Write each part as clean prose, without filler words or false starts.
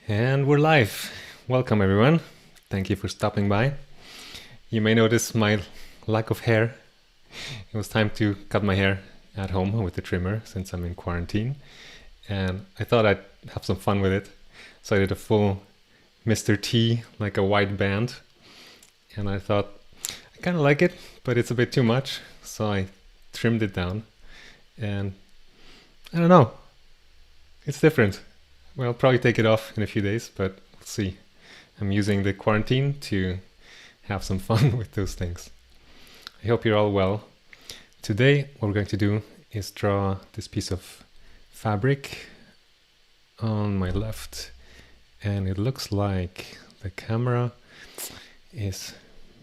And we're live. Welcome everyone. Thank you for stopping by. You may notice my lack of hair. It was time to cut my hair at home with the trimmer since I'm in quarantine. And I thought I'd have some fun with it. So I did a full Mr. T, like a white band. And I thought, I kind of like it, but it's a bit too much. So I trimmed it down. And I don't know. It's different. Well, I'll probably take it off in a few days, but we'll see. I'm using the quarantine to have some fun with those things. I hope you're all well. Today, what we're going to do is draw this piece of fabric on my left. And it looks like the camera is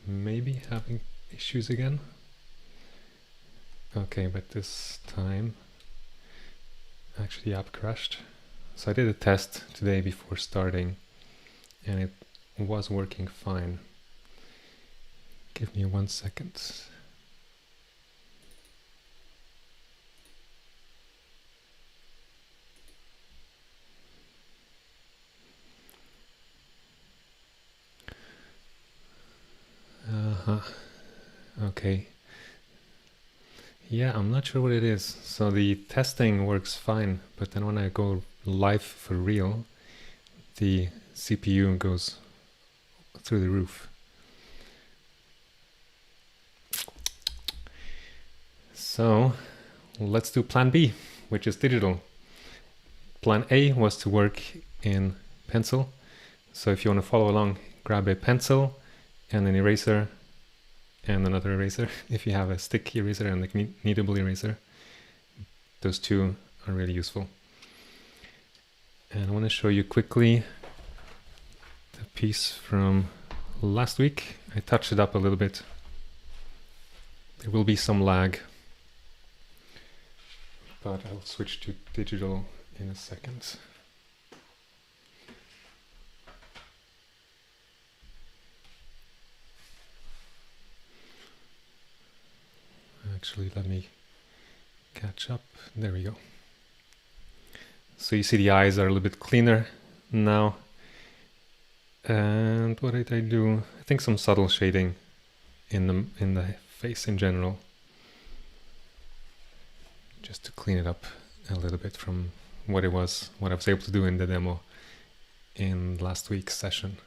maybe having issues again. Okay, but this time, actually the app crashed. So I did a test today before starting and it was working fine. Give me 1 second. Okay. Yeah, I'm not sure what it is. So the testing works fine, but then when I go live for real, the CPU goes through the roof. So let's do plan B, which is digital. Plan A was to work in pencil. So if you want to follow along, grab a pencil and an eraser and another eraser. If you have a stick eraser and a kneadable eraser, those two are really useful. And I want to show you quickly the piece from last week. I touched it up a little bit. There will be some lag, but I'll switch to digital in a second. Actually, let me catch up. There we go. So you see the eyes are a little bit cleaner now. And what did I do? I think some subtle shading in the face in general, just to clean it up a little bit from what I was able to do in the demo in last week's session.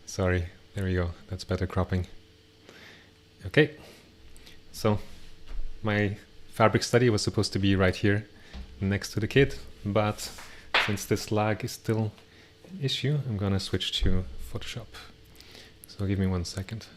Sorry, there we go. That's better cropping. Okay, so my fabric study was supposed to be right here next to the kit, but since this lag is still an issue, I'm gonna switch to Photoshop. So give me 1 second.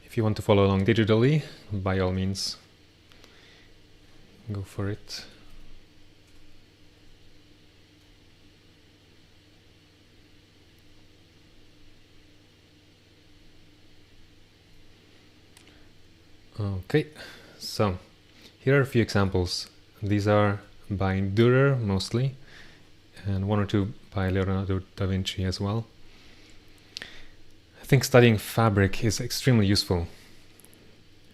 If you want to follow along digitally, by all means, go for it. Okay, so here are a few examples. These are by Dürer mostly, and 1 or 2 by Leonardo da Vinci as well. I think studying fabric is extremely useful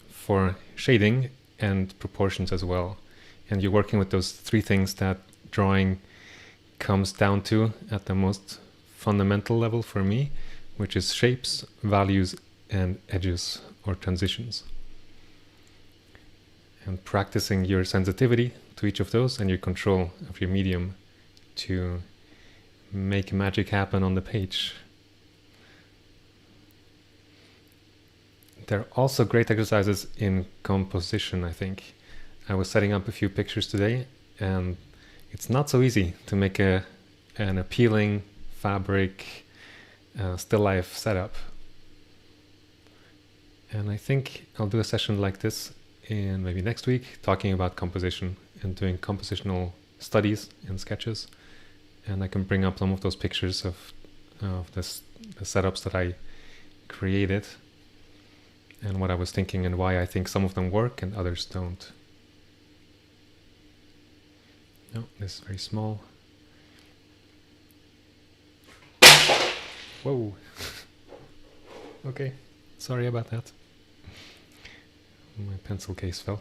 for shading and proportions as well. And you're working with those 3 things that drawing comes down to at the most fundamental level for me, which is shapes, values, and edges or transitions. And practicing your sensitivity to each of those and your control of your medium to make magic happen on the page. There are also great exercises in composition, I think. I was setting up a few pictures today, and it's not so easy to make an appealing fabric still life setup. And I think I'll do a session like this in maybe next week, talking about composition and doing compositional studies and sketches. And I can bring up some of those pictures of the setups that I created and what I was thinking and why I think some of them work and others don't. No, this is very small. Whoa. Okay, sorry about that. My pencil case fell.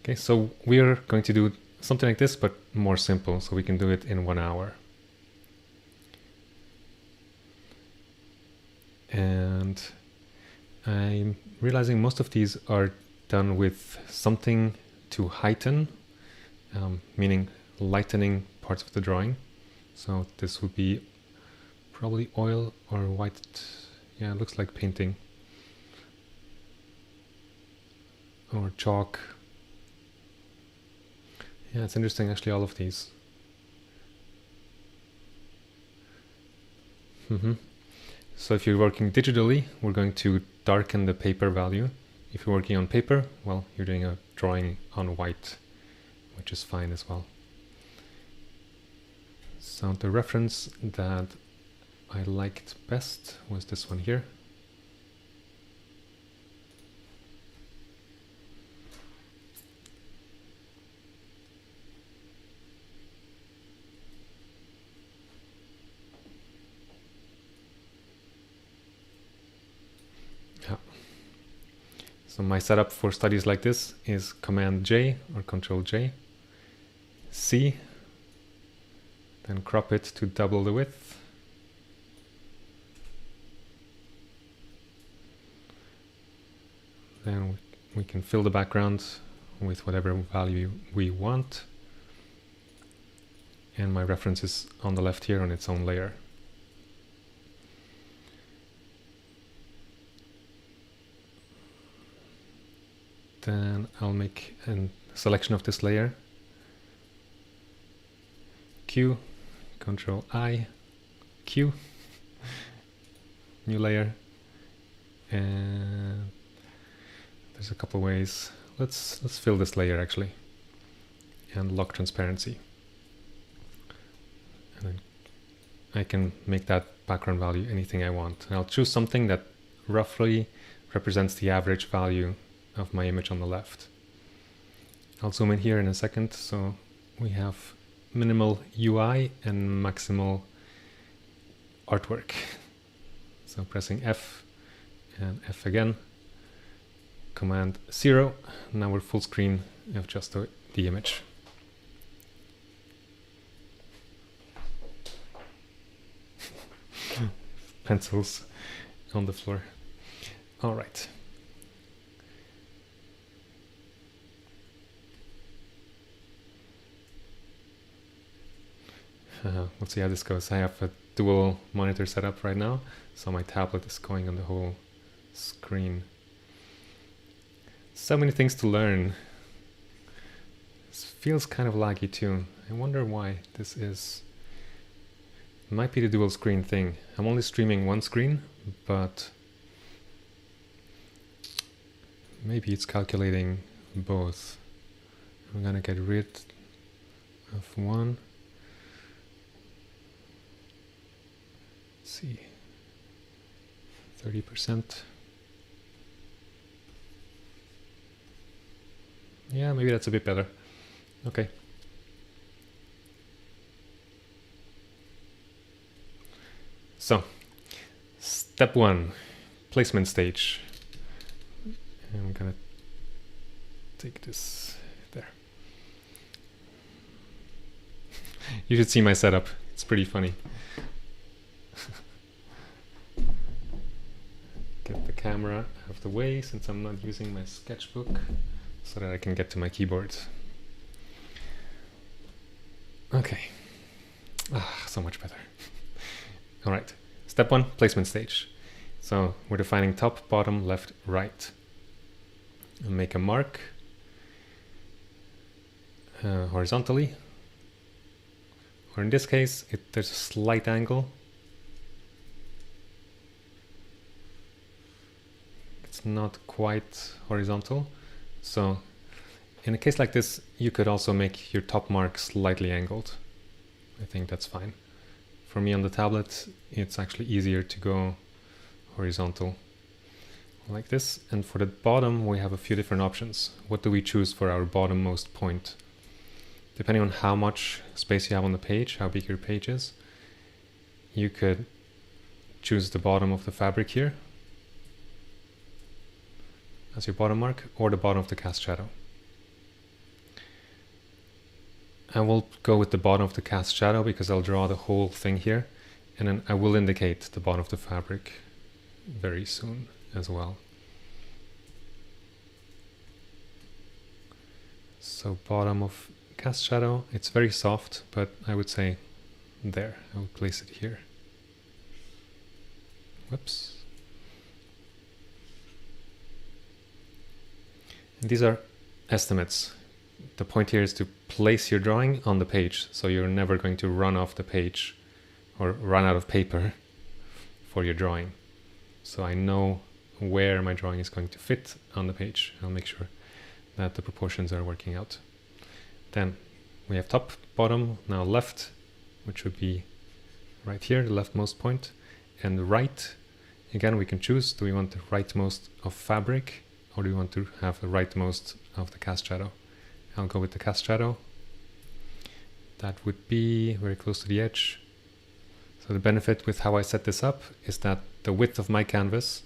Okay, so we're going to do something like this, but more simple, so we can do it in 1 hour. And I'm realizing most of these are done with something to heighten, meaning lightening parts of the drawing. So this would be probably oil or white. Yeah, it looks like painting. Or chalk. Yeah, it's interesting actually, all of these. So if you're working digitally, we're going to darken the paper value. If you're working on paper, well, you're doing a drawing on white, which is fine as well. So the reference that I liked best was this one here. So my setup for studies like this is Command J or Control J, C, then crop it to double the width. Then we can fill the background with whatever value we want. And my reference is on the left here on its own layer. Then I'll make a selection of this layer. Q, Control I, Q, new layer. And there's a couple ways. Let's fill this layer actually, and lock transparency. And then I can make that background value anything I want. And I'll choose something that roughly represents the average value of my image on the left. I'll zoom in here in a second. So we have minimal UI and maximal artwork. So pressing F and F again, Command 0. Now we're full screen of just the image. Pencils on the floor. All right. Let's see how this goes. I have a dual monitor setup right now, so my tablet is going on the whole screen. So many things to learn. This feels kind of laggy too. I wonder why this is. It might be the dual screen thing. I'm only streaming one screen, but maybe it's calculating both. I'm gonna get rid of one. Let's see, 30%. Yeah, maybe that's a bit better. Okay. So, step 1, placement stage. I'm gonna take this there. You should see my setup. It's pretty funny. Get the camera out of the way since I'm not using my sketchbook so that I can get to my keyboard. Okay. So much better. All right. Step 1, placement stage. So we're defining top, bottom, left, right. And make a mark horizontally. Or in this case, there's a slight angle. It's not quite horizontal. So in a case like this, you could also make your top mark slightly angled. I think that's fine For me on the tablet, it's actually easier to go horizontal like this. And for the bottom, we have a few different options. What do we choose for our bottommost point? Depending on how much space you have on the page, how big your page is, you could choose the bottom of the fabric here as your bottom mark, or the bottom of the cast shadow. I will go with the bottom of the cast shadow because I'll draw the whole thing here, and then I will indicate the bottom of the fabric very soon as well. So bottom of cast shadow, it's very soft, but I would say there, I would place it here. Whoops. And these are estimates. The point here is to place your drawing on the page, so you're never going to run off the page or run out of paper for your drawing. So I know where my drawing is going to fit on the page. I'll make sure that the proportions are working out. Then we have top, bottom, now left, which would be right here, the leftmost point, and right. Again, we can choose, do we want the rightmost of fabric, or do we want to have the rightmost of the cast shadow? I'll go with the cast shadow. That would be very close to the edge. So the benefit with how I set this up is that the width of my canvas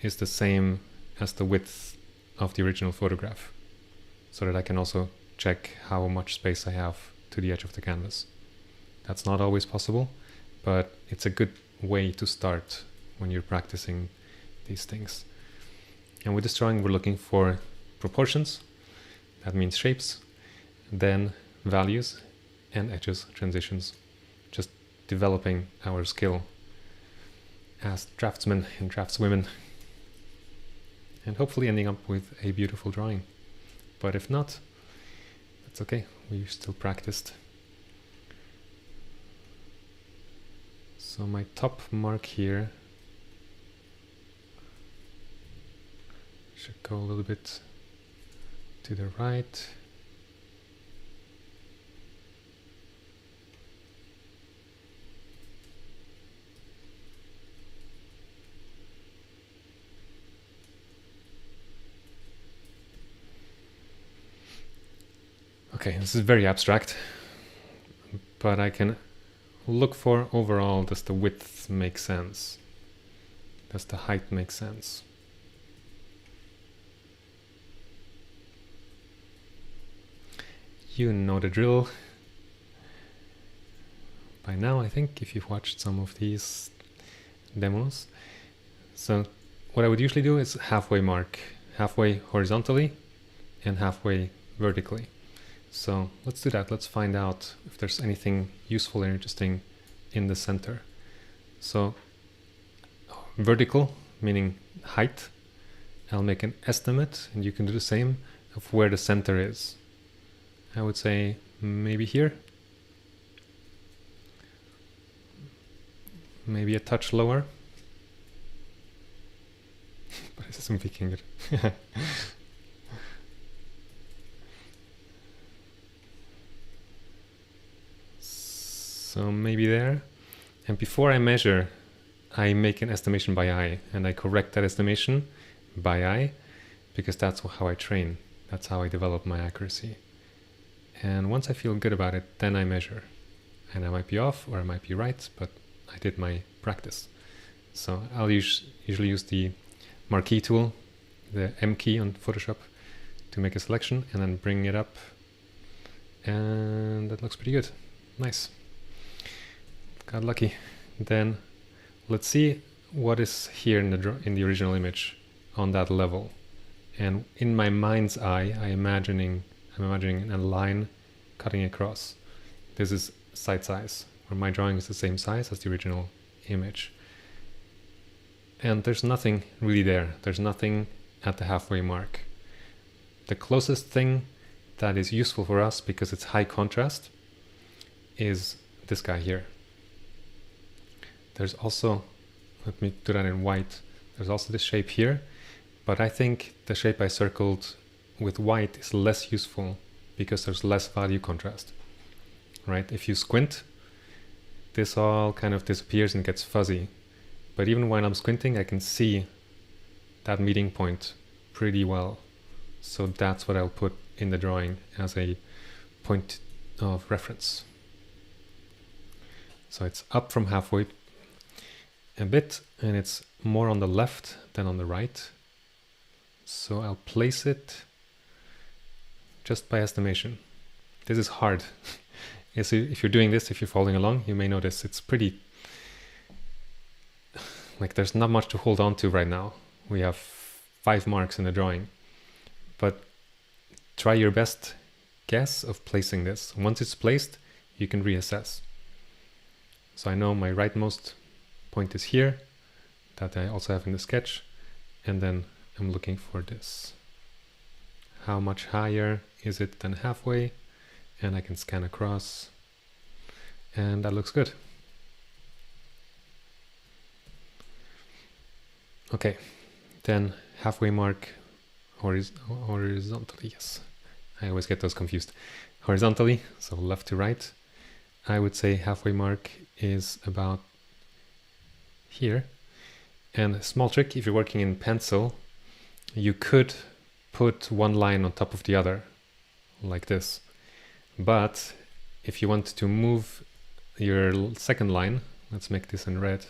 is the same as the width of the original photograph, so that I can also check how much space I have to the edge of the canvas. That's not always possible, but it's a good way to start when you're practicing these things. And with this drawing, we're looking for proportions. That means shapes, then values and edges, transitions. Just developing our skill as draftsmen and draftswomen, and hopefully ending up with a beautiful drawing. But if not, that's okay, we still practiced. So my top mark here should go a little bit to the right. Okay, this is very abstract, but I can look for overall, does the width make sense? Does the height make sense? You know the drill by now, I think, if you've watched some of these demos. So what I would usually do is halfway mark, halfway horizontally and halfway vertically. So let's do that. Let's find out if there's anything useful and interesting in the center. So vertical, meaning height, I'll make an estimate, and you can do the same, of where the center is. I would say maybe here, maybe a touch lower, but this isn't picking it. So maybe there. And before I measure, I make an estimation by eye, and I correct that estimation by eye, because that's how I train. That's how I develop my accuracy. And once I feel good about it, then I measure. And I might be off or I might be right, but I did my practice. So I'll usually use the marquee tool, the M key on Photoshop, to make a selection and then bring it up. And that looks pretty good. Nice. Got lucky. Then let's see what is here in the original image on that level. And in my mind's eye, I'm imagining a line cutting across. This is side size, where my drawing is the same size as the original image. And there's nothing really there. There's nothing at the halfway mark. The closest thing that is useful for us, because it's high contrast, is this guy here. There's also, let me do that in white, there's also this shape here, but I think the shape I circled with white is less useful because there's less value contrast, right? If you squint, this all kind of disappears and gets fuzzy. But even when I'm squinting, I can see that meeting point pretty well. So that's what I'll put in the drawing as a point of reference. So it's up from halfway a bit, and it's more on the left than on the right. So I'll place it just by estimation. This is hard. If you're doing this, if you're following along, you may notice it's pretty, like there's not much to hold on to right now. We have 5 marks in the drawing, but try your best guess of placing this. Once it's placed, you can reassess. So I know my rightmost point is here, that I also have in the sketch, and then I'm looking for this. How much higher is it than halfway? And I can scan across, and that looks good. Okay, then halfway mark horizontally, yes. I always get those confused. Horizontally, so left to right. I would say halfway mark is about here. And a small trick, if you're working in pencil, you could put one line on top of the other, like this. But if you want to move your second line, let's make this in red.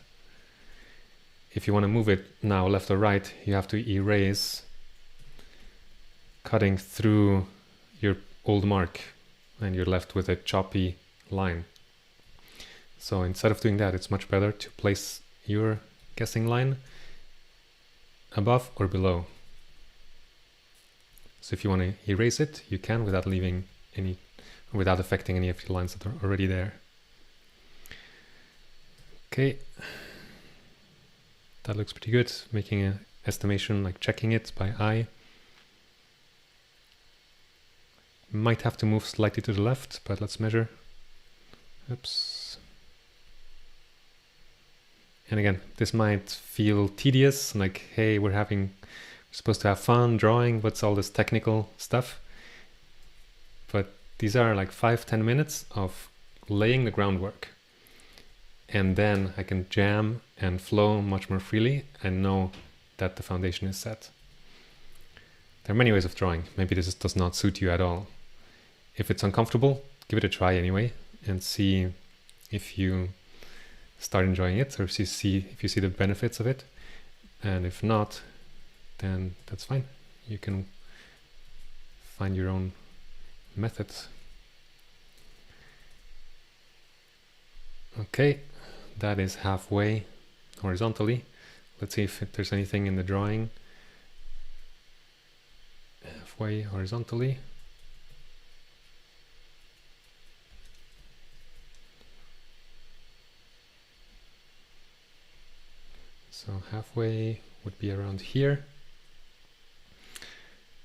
If you want to move it now left or right, you have to erase, cutting through your old mark, and you're left with a choppy line. So instead of doing that, it's much better to place your guessing line above or below. So if you want to erase it, you can without leaving any, without affecting any of the lines that are already there. Okay, that looks pretty good. Making an estimation, like checking it by eye. Might have to move slightly to the left, but let's measure. Oops. And again, this might feel tedious, like, hey, we're supposed to have fun drawing, what's all this technical stuff? But these are like 5-10 minutes of laying the groundwork. And then I can jam and flow much more freely and know that the foundation is set. There are many ways of drawing. Maybe this does not suit you at all. If it's uncomfortable, give it a try anyway and see if you start enjoying it, or if you see the benefits of it. And if not, then that's fine. You can find your own methods. Okay, that is halfway horizontally. Let's see if there's anything in the drawing. Halfway horizontally. So halfway would be around here.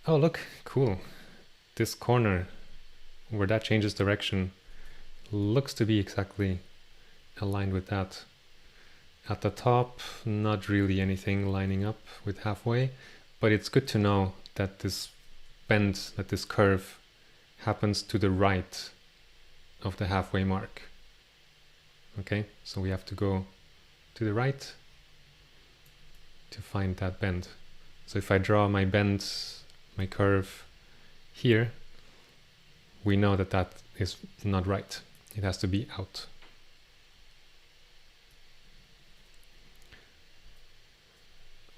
Oh, look, cool. This corner where that changes direction looks to be exactly aligned with that. At the top, not really anything lining up with halfway, but it's good to know that this bend, that this curve happens to the right of the halfway mark. Okay, so we have to go to the right to find that bend. So if I draw my bend, my curve here, we know that that is not right. It has to be out.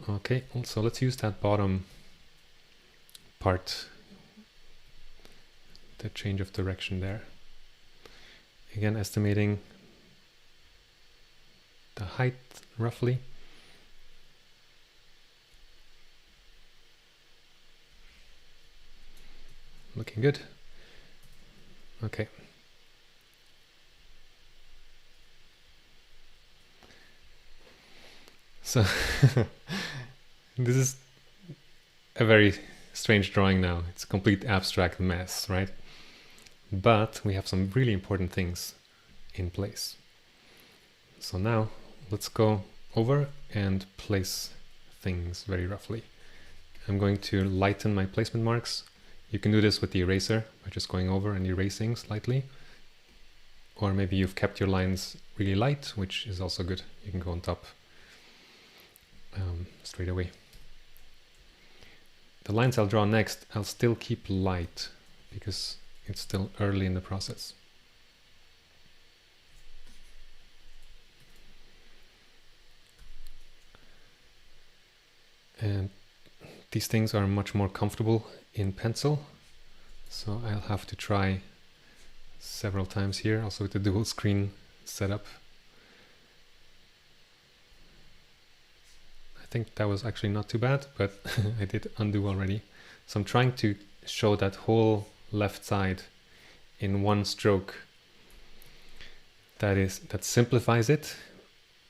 Okay, so let's use that bottom part, the change of direction there. Again, estimating the height roughly. Looking good. Okay. So this is a very strange drawing now. It's a complete abstract mess, right? But we have some really important things in place. So now let's go over and place things very roughly. I'm going to lighten my placement marks. You can do this with the eraser by just going over and erasing slightly. Or maybe you've kept your lines really light, which is also good. You can go on top straight away. The lines I'll draw next, I'll still keep light because it's still early in the process. And these things are much more comfortable in pencil, so I'll have to try several times here, also with the dual screen setup. I think that was actually not too bad, but I did undo already. So I'm trying to show that whole left side in one stroke. That simplifies it,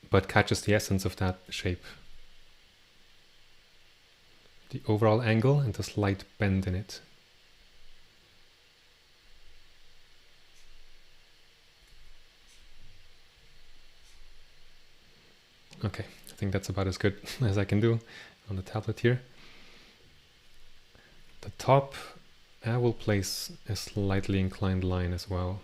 but catches the essence of that shape. The overall angle and the slight bend in it. Okay, I think that's about as good as I can do on the tablet here. The top, I will place a slightly inclined line as well.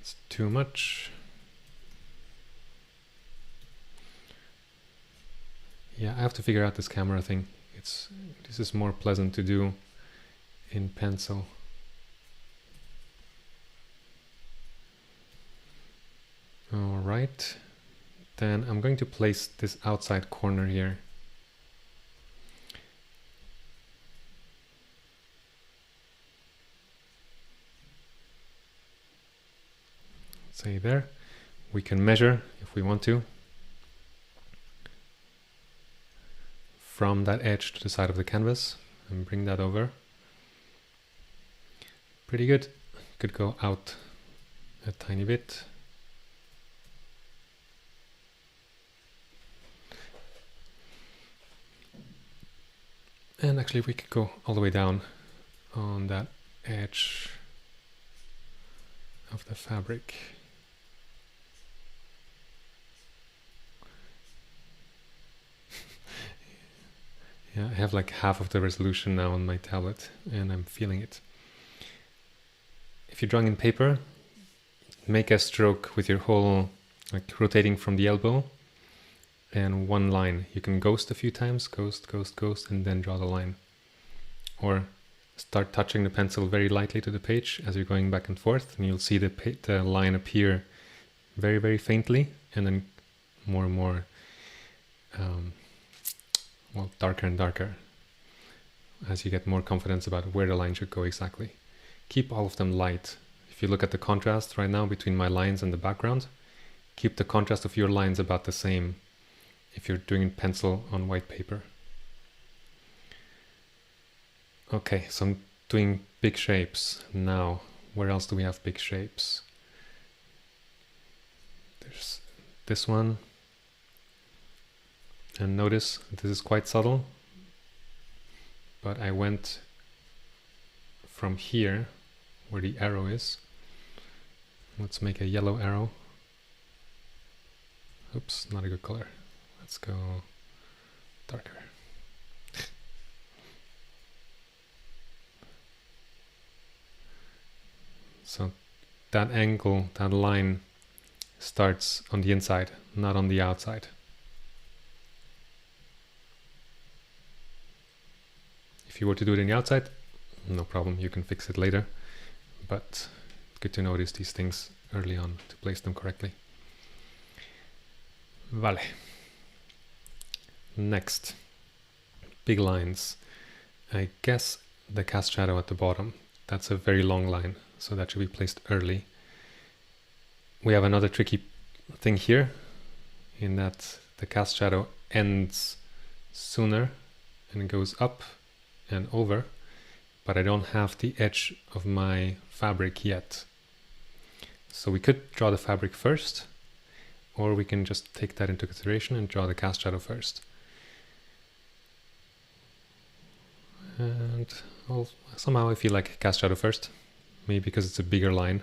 It's too much. Yeah, I have to figure out this camera thing. This is more pleasant to do in pencil. All right, then I'm going to place this outside corner here. Say there. We can measure if we want to from that edge to the side of the canvas and bring that over. Pretty good. Could go out a tiny bit. And actually we could go all the way down on that edge of the fabric. Yeah, I have like half of the resolution now on my tablet and I'm feeling it. If you're drawing in paper, make a stroke with your whole, like rotating from the elbow and one line. You can ghost a few times, ghost, ghost, ghost, and then draw the line. Or start touching the pencil very lightly to the page as you're going back and forth, and you'll see the line appear very, very faintly, and then more and more, well, darker and darker as you get more confidence about where the line should go exactly. Keep all of them light. If you look at the contrast right now between my lines and the background, keep the contrast of your lines about the same if you're doing pencil on white paper. Okay, so I'm doing big shapes now. Where else do we have big shapes? There's this one. And notice this is quite subtle, but I went from here where the arrow is. Let's make a yellow arrow. Oops, not a good color. Let's go darker. So that angle, that line starts on the inside, not on the outside. If you were to do it in the outside, no problem, you can fix it later. But it's good to notice these things early on to place them correctly. Vale. Next, big lines. I guess the cast shadow at the bottom, that's a very long line, so that should be placed early. We have another tricky thing here, in that the cast shadow ends sooner and it goes up and over, but I don't have the edge of my fabric yet. So we could draw the fabric first, or we can just take that into consideration and draw the cast shadow first. And somehow I feel like cast shadow first, maybe because it's a bigger line.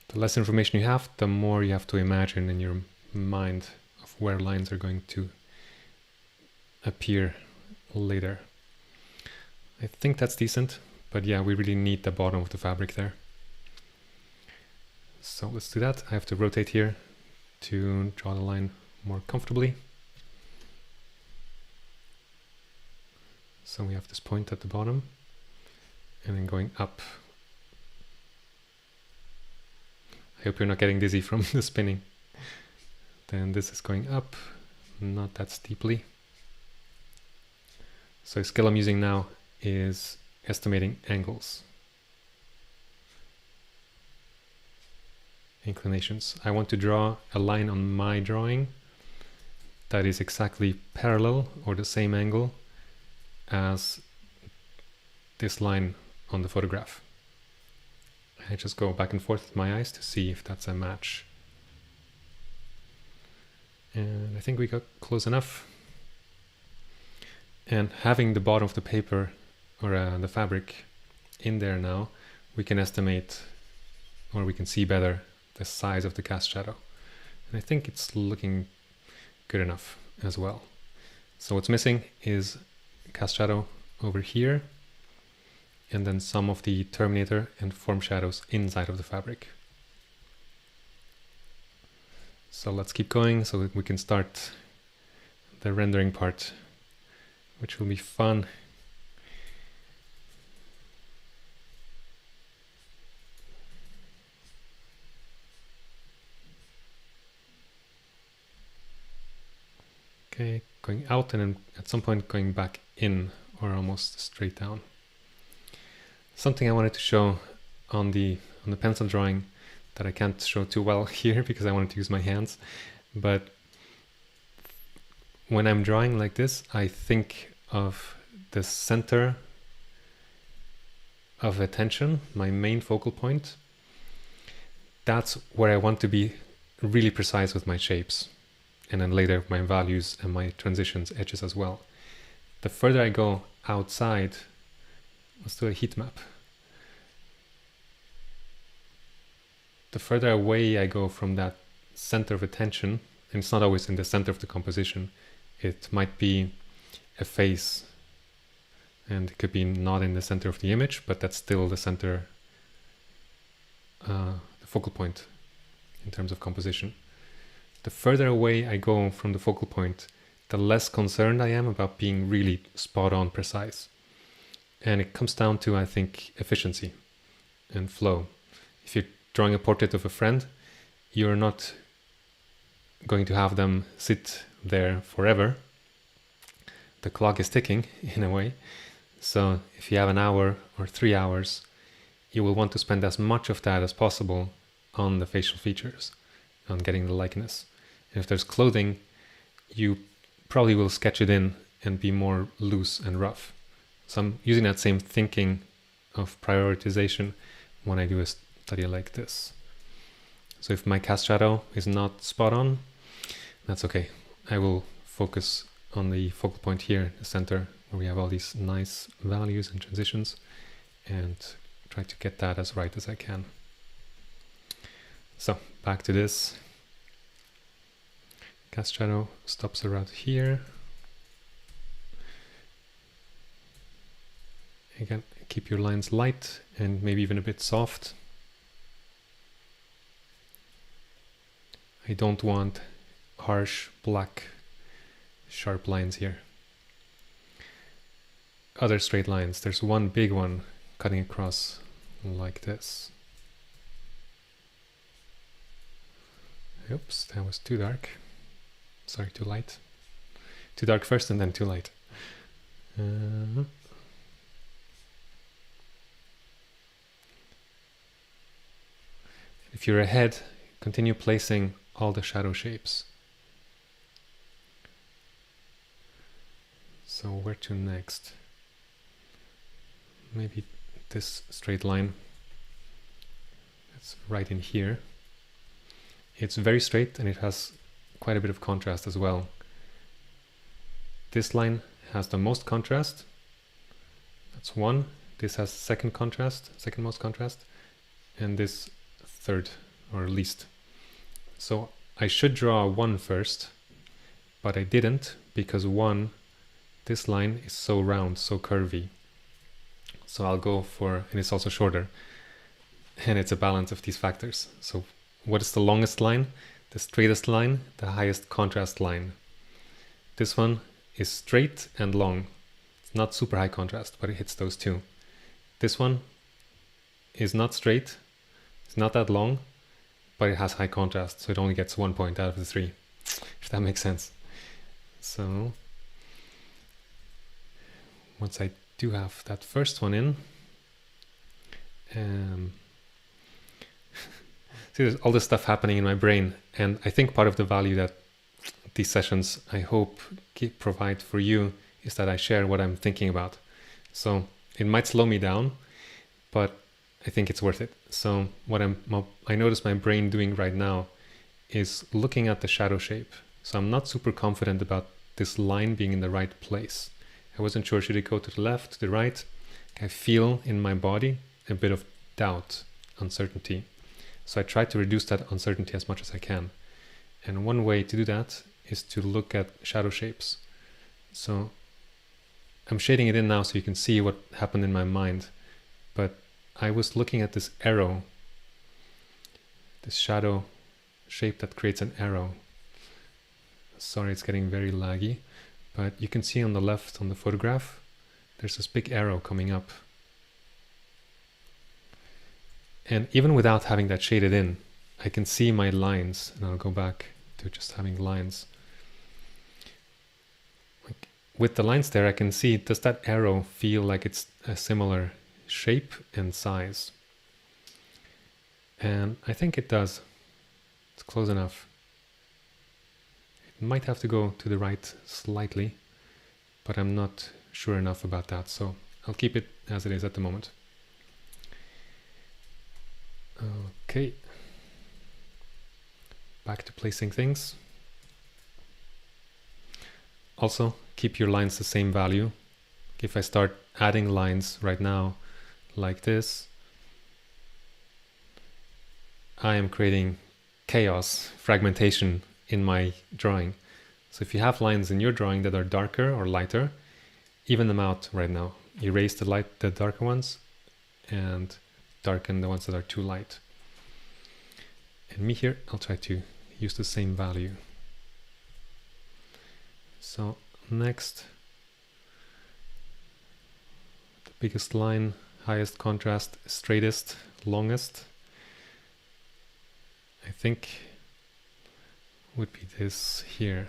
The less information you have, the more you have to imagine in your mind of where lines are going to appear later. I think that's decent, but yeah, we really need the bottom of the fabric there. So let's do that. I have to rotate here to draw the line more comfortably. So we have this point at the bottom and then going up. I hope you're not getting dizzy from the spinning. Then this is going up, not that steeply. So the skill I'm using now is estimating angles. Inclinations. I want to draw a line on my drawing that is exactly parallel or the same angle as this line on the photograph. I just go back and forth with my eyes to see if that's a match. And I think we got close enough. And having the bottom of the paper or the fabric in there now, we can estimate, or we can see better, the size of the cast shadow. And I think it's looking good enough as well. So what's missing is cast shadow over here, and then some of the terminator and form shadows inside of the fabric. So let's keep going so that we can start the rendering part, which will be fun. Okay, going out and then at some point going back in or almost straight down. Something I wanted to show on the pencil drawing that I can't show too well here because I wanted to use my hands, but when I'm drawing like this, I think of the center of attention, my main focal point. That's where I want to be really precise with my shapes, and then later my values and my transitions, edges as well. The further I go outside, let's do a heat map. The further away I go from that center of attention, and it's not always in the center of the composition, it might be a face, and it could be not in the center of the image, but that's still the center, the focal point in terms of composition. The further away I go from the focal point, the less concerned I am about being really spot on precise. And it comes down to, I think, efficiency and flow. If you're drawing a portrait of a friend, you're not going to have them sit there forever. The clock is ticking in a way. So if you have an hour or 3 hours, you will want to spend as much of that as possible on the facial features, on getting the likeness. And if there's clothing, you probably will sketch it in and be more loose and rough. So I'm using that same thinking of prioritization when I do a study like this. So if my cast shadow is not spot on, that's okay. I will focus on the focal point here, the center, where we have all these nice values and transitions, and try to get that as right as I can. So back to this. Cast shadow stops around here. Again, keep your lines light and maybe even a bit soft. I don't want harsh, black, sharp lines here. Other straight lines. There's one big one cutting across like this. Oops, that was too dark. Sorry, too light. Too dark first and then too light. If you're ahead, continue placing all the shadow shapes. So where to next? Maybe this straight line. That's right in here. It's very straight and it has quite a bit of contrast as well. This line has the most contrast. That's one. This has second contrast, second most contrast, and this third or least. So I should draw a 1 first, but I didn't, because 1, this line is so round, so curvy. So I'll go for, and it's also shorter, and it's a balance of these factors. So what is the longest line? The straightest line, the highest contrast line. This one is straight and long. It's not super high contrast, but it hits those two. This one is not straight, it's not that long, but it has high contrast, so it only gets 1 point out of the 3, if that makes sense. So once I do have that first one in, see, there's all this stuff happening in my brain, and I think part of the value that these sessions, I hope, provide for you is that I share what I'm thinking about. So it might slow me down, but I think it's worth it. So what I notice my brain doing right now is looking at the shadow shape. So I'm not super confident about this line being in the right place. I wasn't sure, should it go to the left, to the right? I feel in my body a bit of doubt, uncertainty. So I try to reduce that uncertainty as much as I can. And one way to do that is to look at shadow shapes. So I'm shading it in now so you can see what happened in my mind. But I was looking at this arrow, this shadow shape that creates an arrow. Sorry, it's getting very laggy, but you can see on the left on the photograph, there's this big arrow coming up. And even without having that shaded in, I can see my lines, and I'll go back to just having lines. Like, with the lines there, I can see, does that arrow feel like it's a similar shape and size? And I think it does. It's close enough. It might have to go to the right slightly, but I'm not sure enough about that, so I'll keep it as it is at the moment. Okay, back to placing things. Also, keep your lines the same value. If I start adding lines right now like this, I am creating chaos, fragmentation in my drawing. So if you have lines in your drawing that are darker or lighter, even them out right now. Erase the darker ones and darken the ones that are too light. And me here, I'll try to use the same value. So next, the biggest line, highest contrast, straightest, longest, I think would be this here.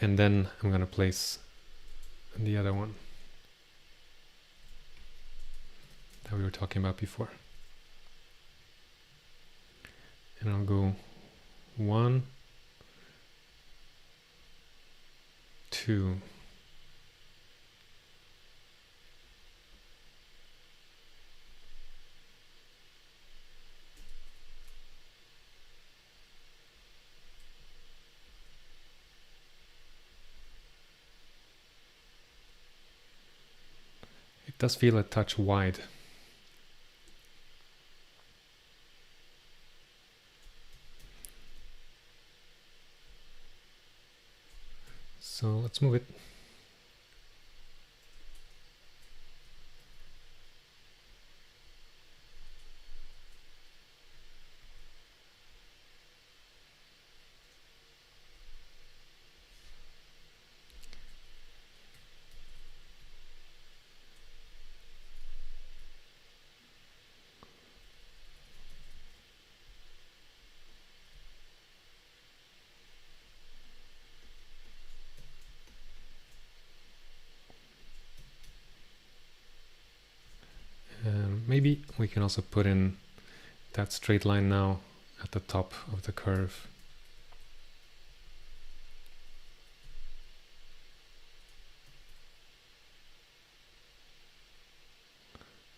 And then I'm going to place the other one that we were talking about before. And I'll go 1, 2. It does feel a touch wide. So let's move it. Maybe we can also put in that straight line now at the top of the curve.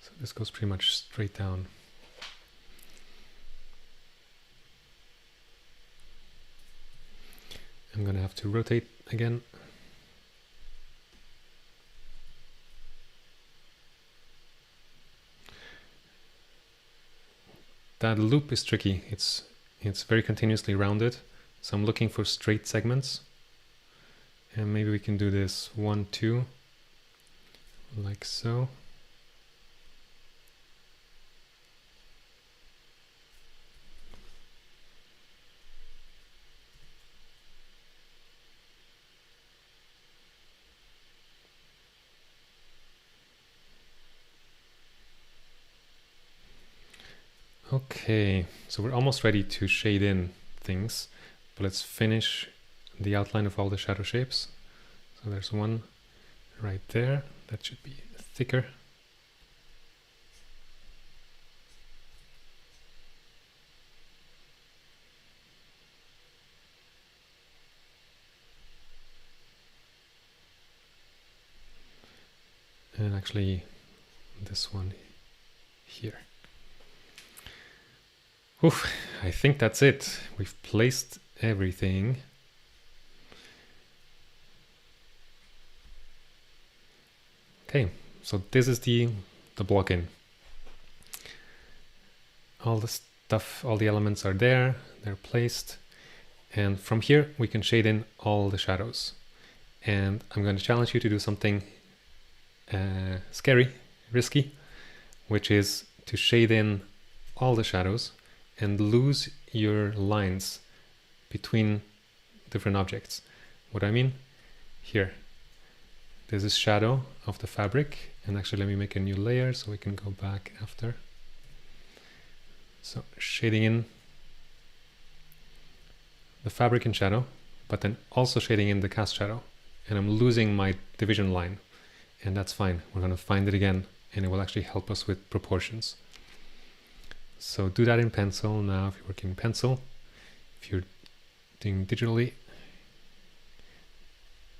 So this goes pretty much straight down. I'm gonna have to rotate again. That loop is tricky. It's very continuously rounded, so I'm looking for straight segments. And maybe we can do this 1, 2, like so. Okay, so we're almost ready to shade in things, but let's finish the outline of all the shadow shapes. So there's one right there, that should be thicker. And actually this one here. Oof, I think that's it. We've placed everything. Okay, so this is the block in. All the stuff, all the elements are there, they're placed. And from here, we can shade in all the shadows. And I'm going to challenge you to do something scary, risky, which is to shade in all the shadows and lose your lines between different objects. What I mean? Here. This is shadow of the fabric. And actually let me make a new layer so we can go back after. So shading in the fabric in shadow, but then also shading in the cast shadow. And I'm losing my division line. And that's fine. We're going to find it again and it will actually help us with proportions. So do that in pencil now if you're working in pencil. If you're doing digitally,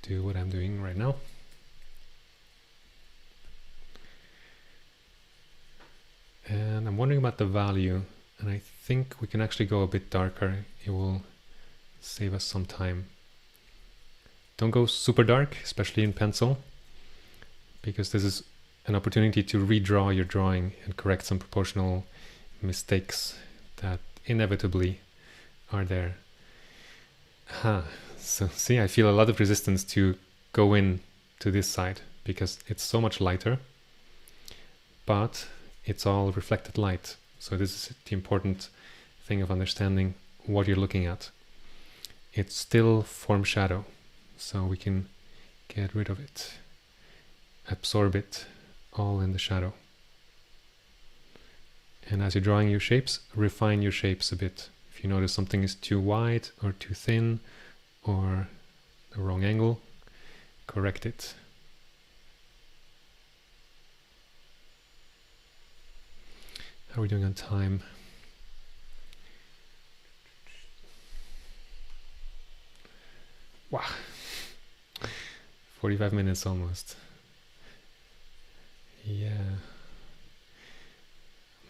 do what I'm doing right now. And I'm wondering about the value, and I think we can actually go a bit darker. It will save us some time. Don't go super dark, especially in pencil, because this is an opportunity to redraw your drawing and correct some proportional mistakes that inevitably are there. So see, I feel a lot of resistance to go in to this side because it's so much lighter, but it's all reflected light. So this is the important thing of understanding what you're looking at. It's still form shadow, so we can get rid of it, absorb it all in the shadow. And as you're drawing your shapes, refine your shapes a bit. If you notice something is too wide or too thin or the wrong angle, correct it. How are we doing on time? Wow, 45 minutes almost. Yeah.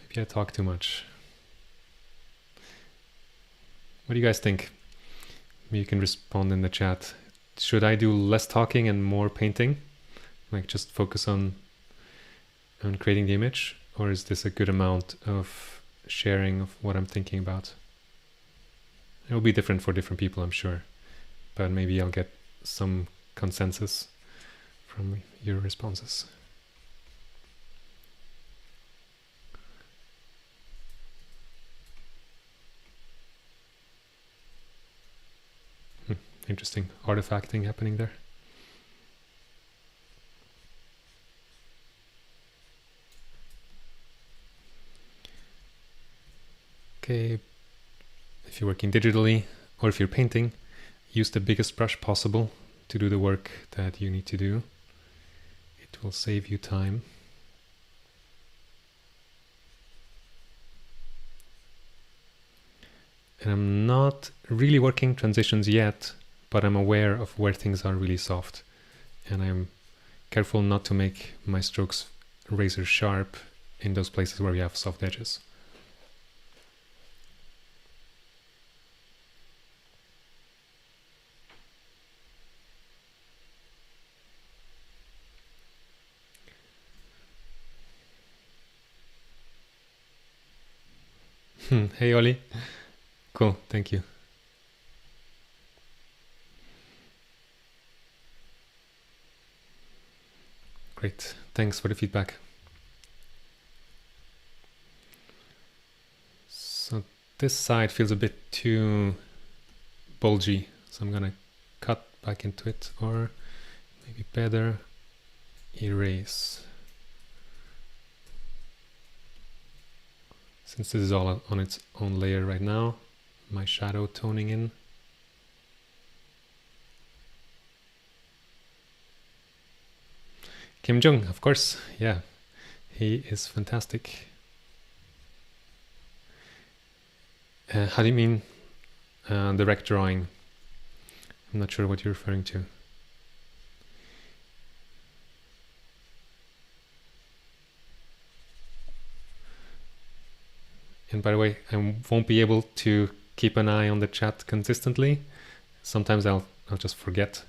Maybe I talk too much. What do you guys think? Maybe you can respond in the chat. Should I do less talking and more painting? Like just focus on creating the image? Or is this a good amount of sharing of what I'm thinking about? It will be different for different people, I'm sure. But maybe I'll get some consensus from your responses. Interesting artifacting happening there. Okay, if you're working digitally or if you're painting, use the biggest brush possible to do the work that you need to do. It will save you time. And I'm not really working transitions yet, but I'm aware of where things are really soft. And I'm careful not to make my strokes razor sharp in those places where we have soft edges. Hey, Oli. Cool, thank you. Great, thanks for the feedback. So this side feels a bit too bulgy, so I'm gonna cut back into it, or maybe better, erase. Since this is all on its own layer right now, my shadow toning in. Kim Jung, of course, yeah, he is fantastic. How do you mean direct drawing? I'm not sure what you're referring to. And by the way, I won't be able to keep an eye on the chat consistently. Sometimes I'll just forget,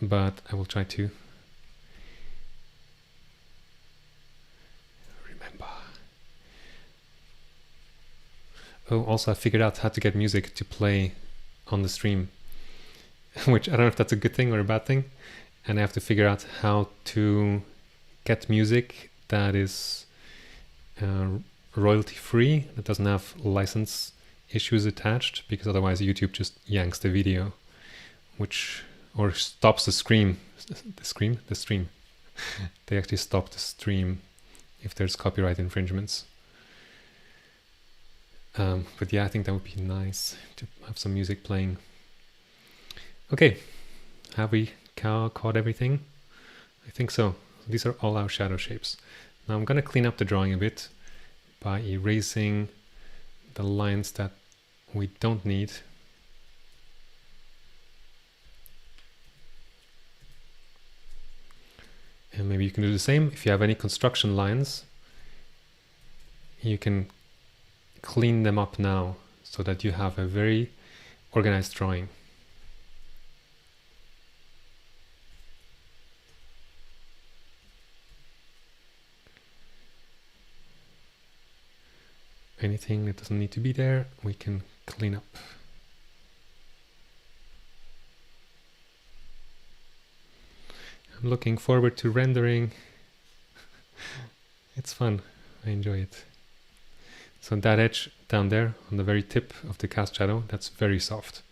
but I will try to remember. Oh, also I figured out how to get music to play on the stream, which I don't know if that's a good thing or a bad thing. And I have to figure out how to get music that is royalty free, that doesn't have license issues attached, because otherwise YouTube just yanks the video, or stops the stream. They actually stop the stream if there's copyright infringements. But yeah, I think that would be nice to have some music playing. Okay, have we caught everything? I think so. These are all our shadow shapes. Now I'm gonna clean up the drawing a bit by erasing the lines that we don't need. And maybe you can do the same. If you have any construction lines, you can clean them up now so that you have a very organized drawing. Anything that doesn't need to be there, we can clean up. I'm looking forward to rendering. It's fun, I enjoy it. So that edge down there on the very tip of the cast shadow, that's very soft.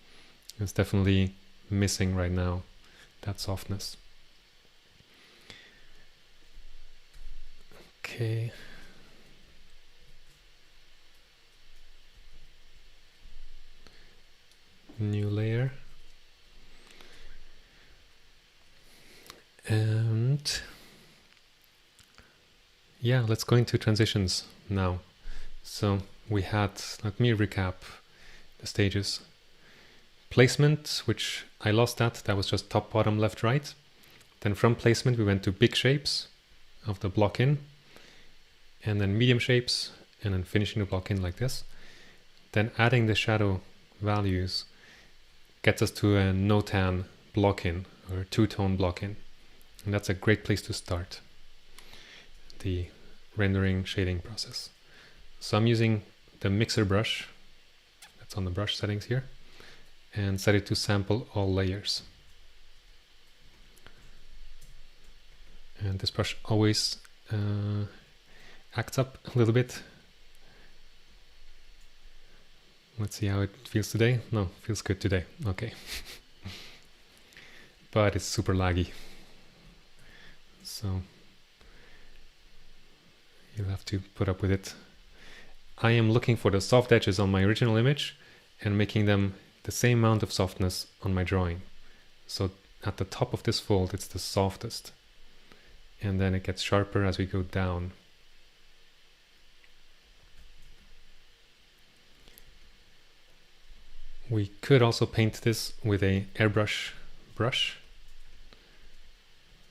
It's definitely missing right now, that softness. Okay. New layer. And yeah, let's go into transitions now. So we had, let me recap the stages. Placement, which I lost that was just top, bottom, left, right. Then from placement, we went to big shapes of the block in, and then medium shapes, and then finishing the block in like this. Then adding the shadow values gets us to a Notan block in, or two-tone block in. And that's a great place to start the rendering shading process. So I'm using the mixer brush that's on the brush settings here, and set it to sample all layers. And this brush always acts up a little bit. Let's see how it feels today. No, feels good today. Okay. But it's super laggy. So you'll have to put up with it. I am looking for the soft edges on my original image and making them the same amount of softness on my drawing. So at the top of this fold, it's the softest. And then it gets sharper as we go down. We could also paint this with a airbrush brush.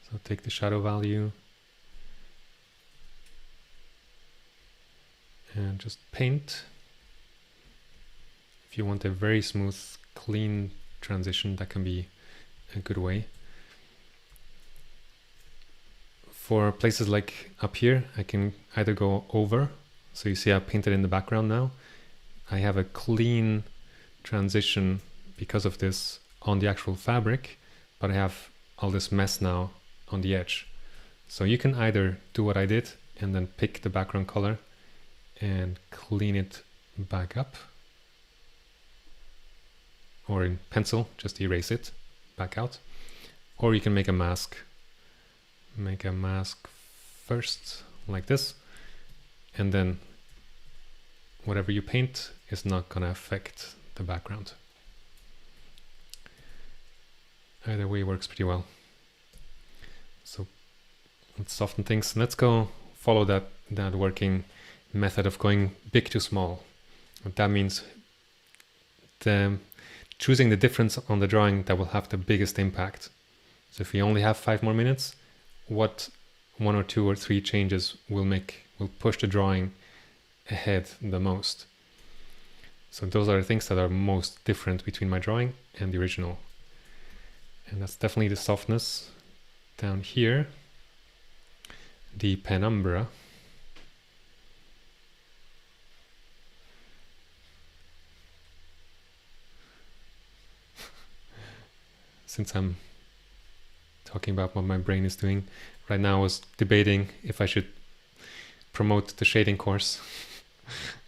So take the shadow value and just paint. If you want a very smooth, clean transition, that can be a good way. For places like up here, I can either go over So you see I painted in the background now. I have a clean transition because of this on the actual fabric, but I have all this mess now on the edge. So you can either do what I did and then pick the background color and clean it back up, or in pencil, just erase it back out. Or you can make a mask. Make a mask first, like this, and then whatever you paint is not gonna affect the background. Either way works pretty well. So let's soften things. Let's go follow that working method of going big to small. What that means, choosing the difference on the drawing that will have the biggest impact. So if we only have 5 more minutes, what 1 or 2 or 3 changes will push the drawing ahead the most. So those are the things that are most different between my drawing and the original. And that's definitely the softness down here, the penumbra, since I'm talking about what my brain is doing right now, I was debating if I should promote the shading course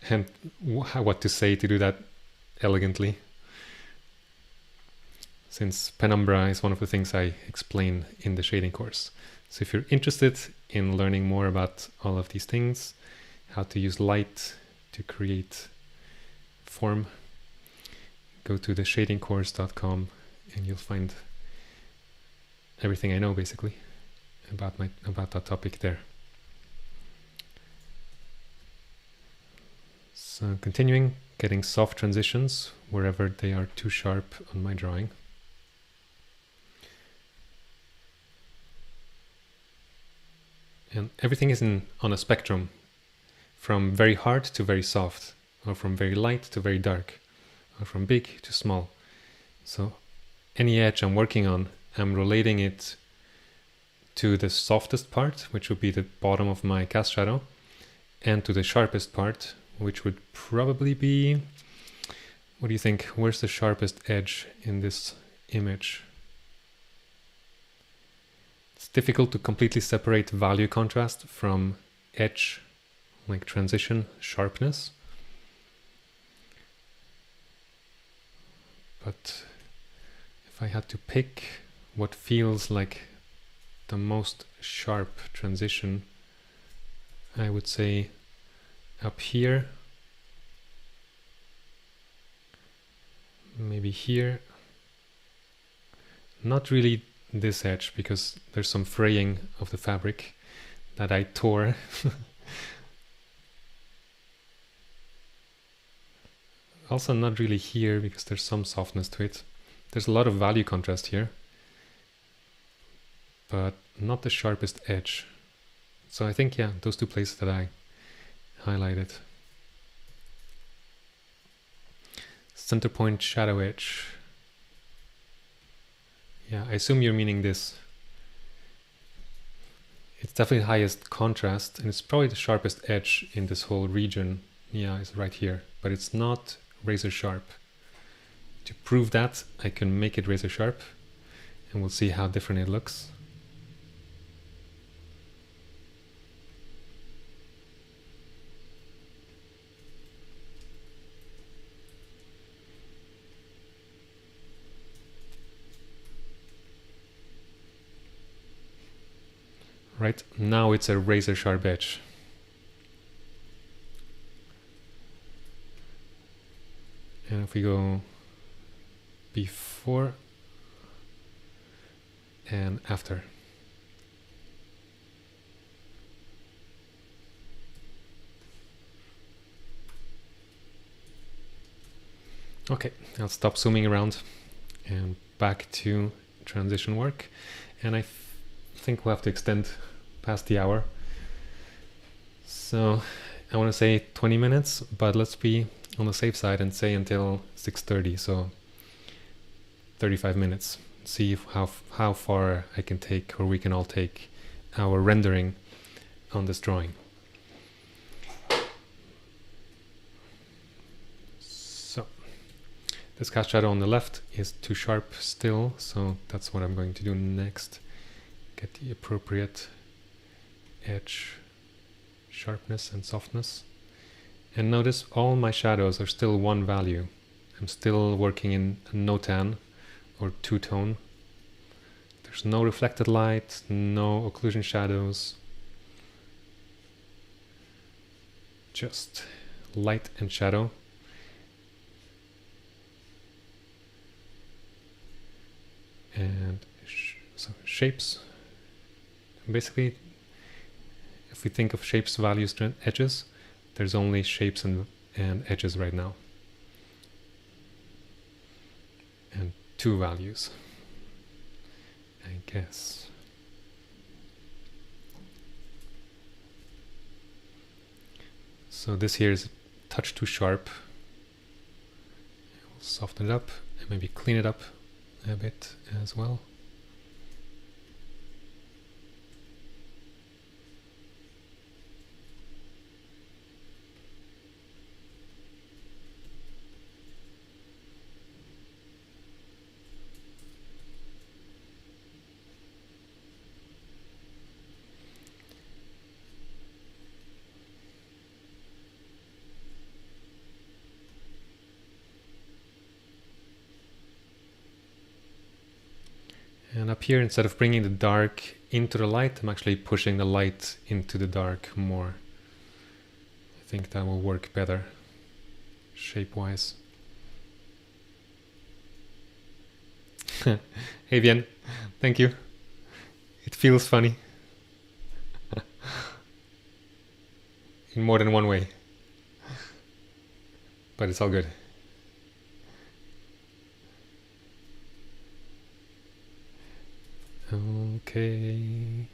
and what to say to do that elegantly, since penumbra is one of the things I explain in the shading course. So if you're interested in learning more about all of these things, how to use light to create form, go to theshadingcourse.com and you'll find everything I know basically about that topic there. So continuing, getting soft transitions wherever they are too sharp on my drawing. And everything is on a spectrum, from very hard to very soft, or from very light to very dark, or from big to small. So any edge I'm working on, I'm relating it to the softest part, which would be the bottom of my cast shadow, and to the sharpest part, which would probably be, what do you think? Where's the sharpest edge in this image? It's difficult to completely separate value contrast from edge, like transition sharpness. But if I had to pick what feels like the most sharp transition, I would say up here, maybe here, not really this edge because there's some fraying of the fabric that I tore. Also not really here because there's some softness to it. There's a lot of value contrast here, but not the sharpest edge. So I think, yeah, those two places that I highlighted. Center point shadow edge. Yeah, I assume you're meaning this. It's definitely the highest contrast and it's probably the sharpest edge in this whole region. Yeah, it's right here, but it's not razor sharp. To prove that, I can make it razor sharp and we'll see how different it looks. Right, now it's a razor sharp edge. And if we go before and after. Okay, I'll stop zooming around and back to transition work. And I think we'll have to extend past the hour. So I want to say 20 minutes, but let's be on the safe side and say until 6:30, so 35 minutes. See if how far I can take, or we can all take, our rendering on this drawing. This cast shadow on the left is too sharp still, so that's what I'm going to do next. Get the appropriate edge sharpness and softness. And notice all my shadows are still one value. I'm still working in Notan or two-tone. There's no reflected light, no occlusion shadows. Just light and shadow. And so shapes. Basically, if we think of shapes, values, and edges, there's only shapes and edges right now. And two values, I guess. So this here is a touch too sharp. We'll soften it up and maybe clean it up a bit as well. And up here, instead of bringing the dark into the light, I'm actually pushing the light into the dark more. I think that will work better, shape-wise. Hey Bien, thank you. It feels funny. In more than one way. But it's all good. Okay,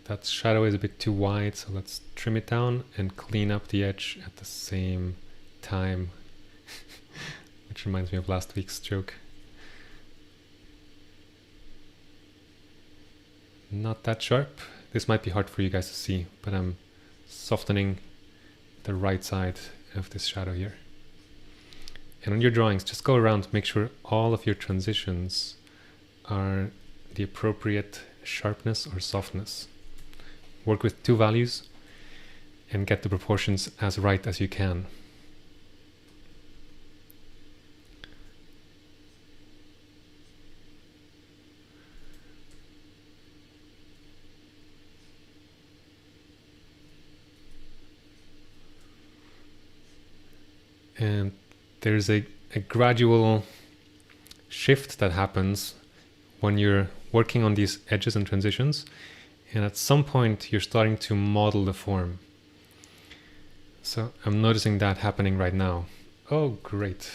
that shadow is a bit too wide, so let's trim it down and clean up the edge at the same time. Which reminds me of last week's joke. Not that sharp. This might be hard for you guys to see, but I'm softening the right side of this shadow here. And on your drawings, just go around, make sure all of your transitions are the appropriate sharpness or softness. Work with two values and get the proportions as right as you can. And there's a gradual shift that happens when you're working on these edges and transitions, and at some point you're starting to model the form. So I'm noticing that happening right now. Oh great.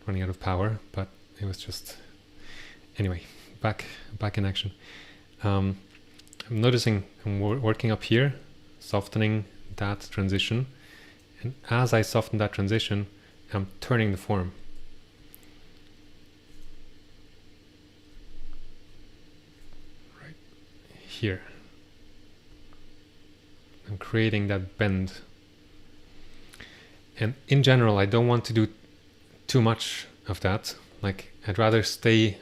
Running out of power, but it was just... Anyway, back in action. I'm noticing I'm working up here, softening that transition, and as I soften that transition, I'm turning the form. Here. I'm creating that bend. And in general, I don't want to do too much of that. Like, I'd rather stay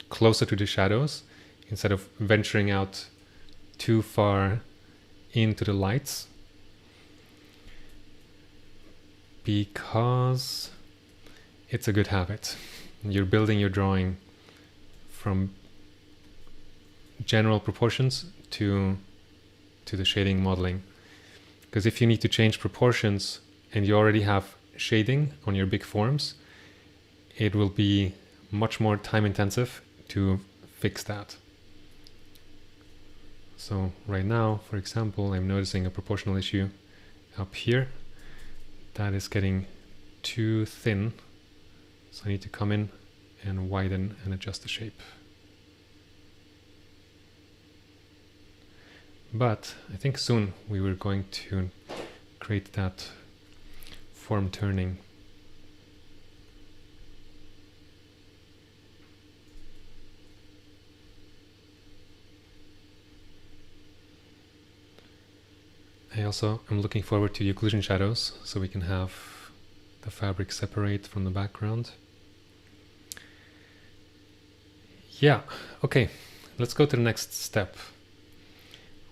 closer to the shadows instead of venturing out too far into the lights. Because it's a good habit. You're building your drawing from general proportions to the shading modeling. Because if you need to change proportions and you already have shading on your big forms, it will be much more time intensive to fix that. So right now, for example, I'm noticing a proportional issue up here that is getting too thin, so I need to come in and widen and adjust the shape. But I think soon we were going to create that form turning. I also am looking forward to the occlusion shadows, so we can have the fabric separate from the background. Yeah, okay, let's go to the next step.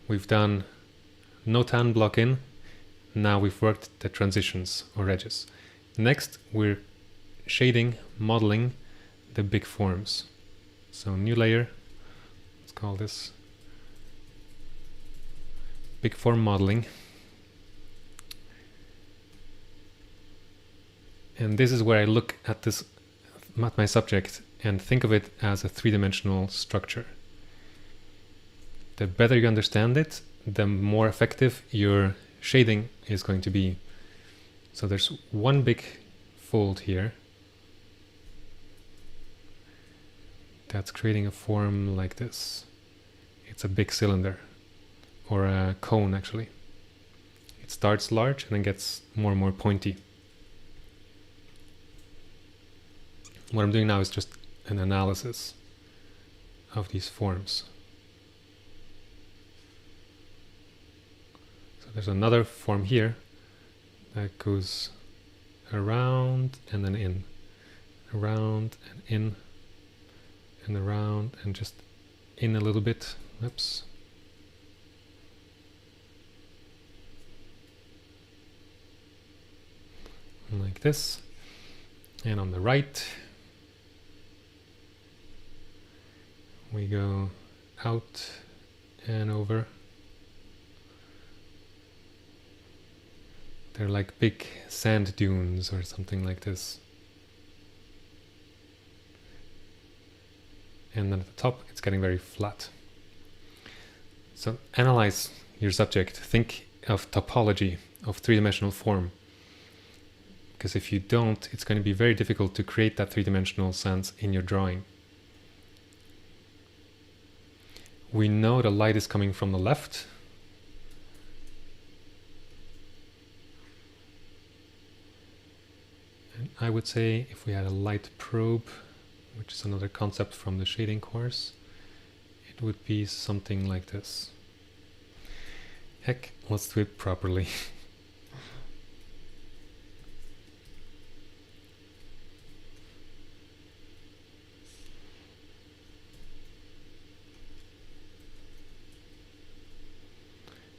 We've done Notan block in, now we've worked the transitions or edges. Next, we're shading, modeling the big forms. So new layer, let's call this big form modeling. And this is where I look at this, at my subject, and think of it as a three-dimensional structure. The better you understand it, the more effective your shading is going to be. So there's one big fold here that's creating a form like this. It's a big cylinder, or a cone actually. It starts large and then gets more and more pointy. What I'm doing now is just an analysis of these forms. So there's another form here that goes around and then in, around and in, and around and just in a little bit. Oops. Like this. And on the right, we go out and over. They're like big sand dunes or something like this. And then at the top, it's getting very flat. So analyze your subject. Think of topology of three-dimensional form. Because if you don't, it's going to be very difficult to create that three-dimensional sense in your drawing. We know the light is coming from the left. And I would say if we had a light probe, which is another concept from the shading course, it would be something like this. Heck, let's do it properly.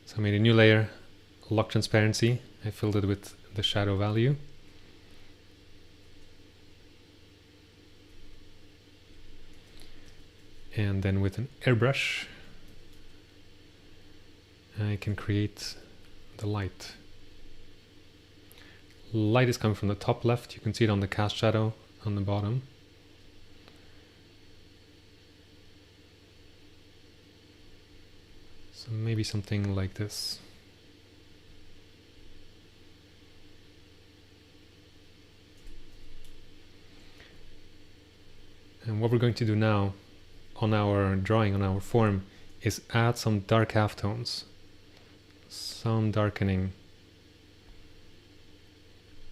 So I made a new layer, lock transparency. I filled it with the shadow value. And then with an airbrush, I can create the light. Light is coming from the top left. You can see it on the cast shadow on the bottom. So maybe something like this. And what we're going to do now on our drawing, on our form, is add some dark halftones, some darkening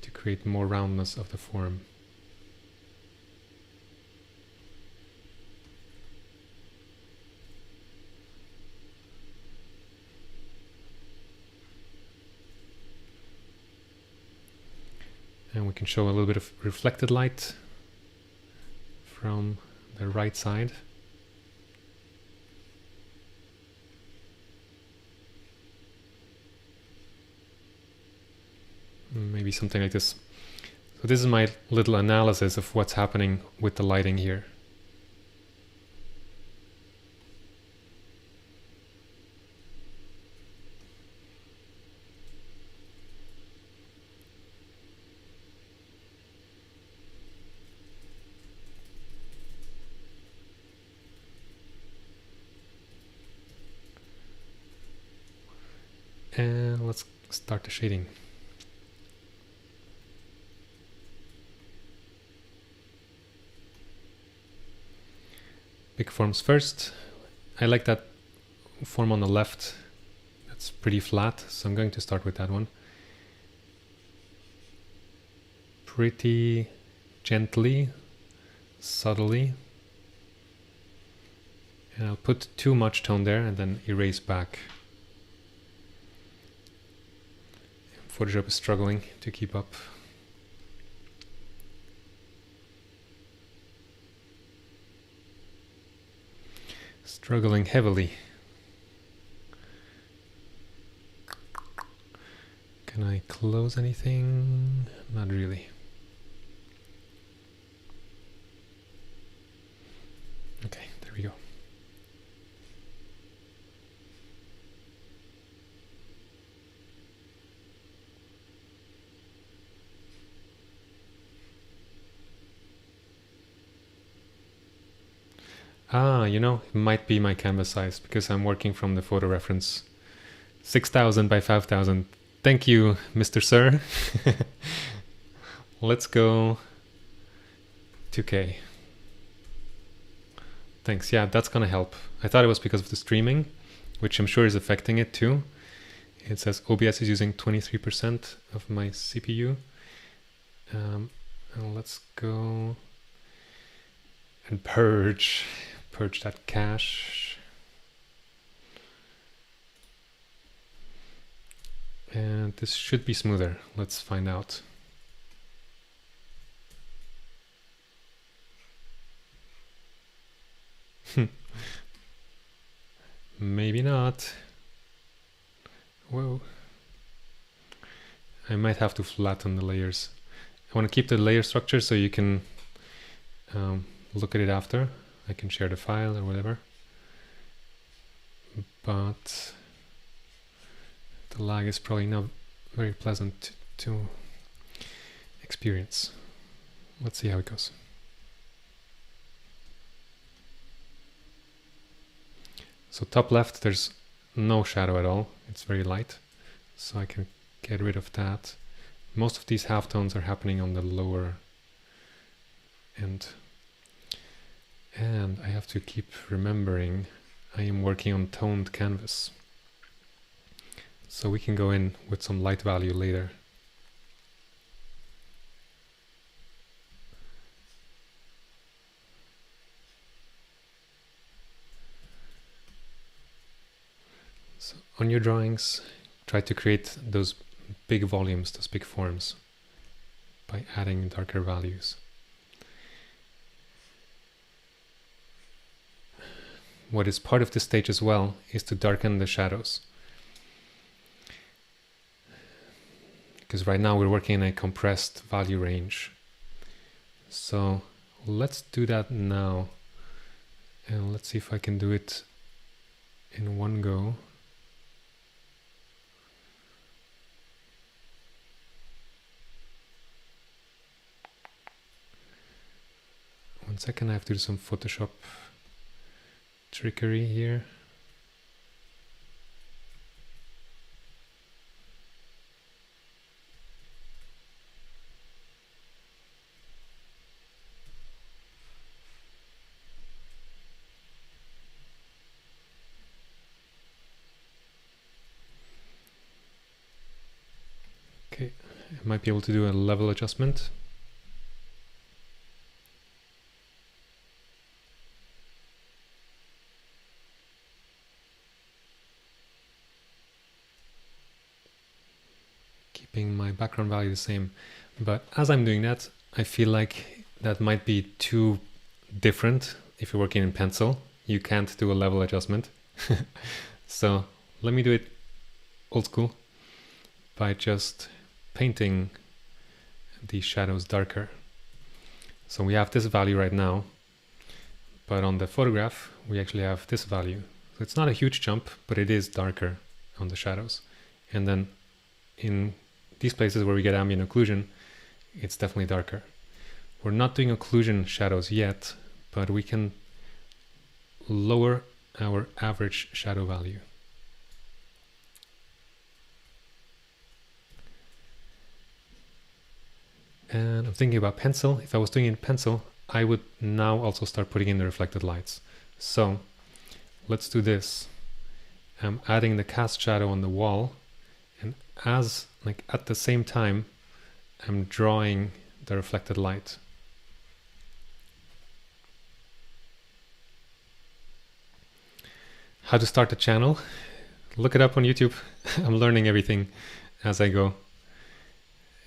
to create more roundness of the form. And we can show a little bit of reflected light from the right side. Maybe something like this. So this is my little analysis of what's happening with the lighting here. And let's start the shading. Big forms first. I like that form on the left. That's pretty flat, so I'm going to start with that one. Pretty gently, subtly. And I'll put too much tone there and then erase back. Photoshop is struggling to keep up. Struggling heavily. Can I close anything? Not really. Okay, there we go. Ah, you know, it might be my canvas size because I'm working from the photo reference. 6,000 by 5,000. Thank you, Mr. Sir. Let's go 2K. Thanks. Yeah, that's gonna help. I thought it was because of the streaming, which I'm sure is affecting it too. It says OBS is using 23% of my CPU. And let's go and purge that cache. And this should be smoother. Let's find out. Maybe not. Whoa. I might have to flatten the layers. I want to keep the layer structure so you can look at it after. I can share the file or whatever. But the lag is probably not very pleasant to experience. Let's see how it goes. So top left, there's no shadow at all. It's very light. So I can get rid of that. Most of these halftones are happening on the lower end. And I have to keep remembering I am working on toned canvas. So we can go in with some light value later. So on your drawings, try to create those big volumes, those big forms, by adding darker values. What is part of this stage as well is to darken the shadows. Because right now we're working in a compressed value range. So let's do that now. And let's see if I can do it in one go. One second, I have to do some Photoshop trickery here. Okay, I might be able to do a level adjustment. Keeping my background value the same. But as I'm doing that, I feel like that might be too different. If you're working in pencil, you can't do a level adjustment. So let me do it old school by just painting these shadows darker. So we have this value right now, but on the photograph we actually have this value. So it's not a huge jump, but it is darker on the shadows. And then in these places where we get ambient occlusion, it's definitely darker. We're not doing occlusion shadows yet, but we can lower our average shadow value. And I'm thinking about pencil. If I was doing it in pencil, I would now also start putting in the reflected lights. So let's do this. I'm adding the cast shadow on the wall, and at the same time, I'm drawing the reflected light. How to start a channel? Look it up on YouTube. I'm learning everything as I go.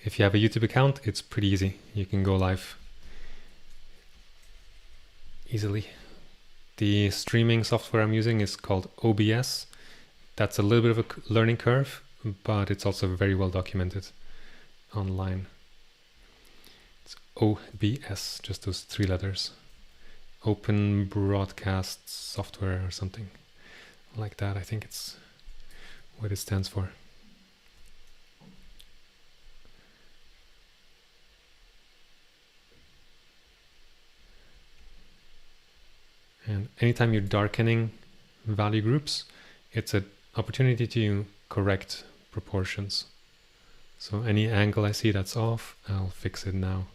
If you have a YouTube account, it's pretty easy. You can go live easily. The streaming software I'm using is called OBS. That's a little bit of a learning curve, but it's also very well documented online. It's OBS, just those 3 letters. Open Broadcast Software or something like that. I think it's what it stands for. And anytime you're darkening value groups, it's an opportunity to correct proportions. So any angle I see that's off, I'll fix it now.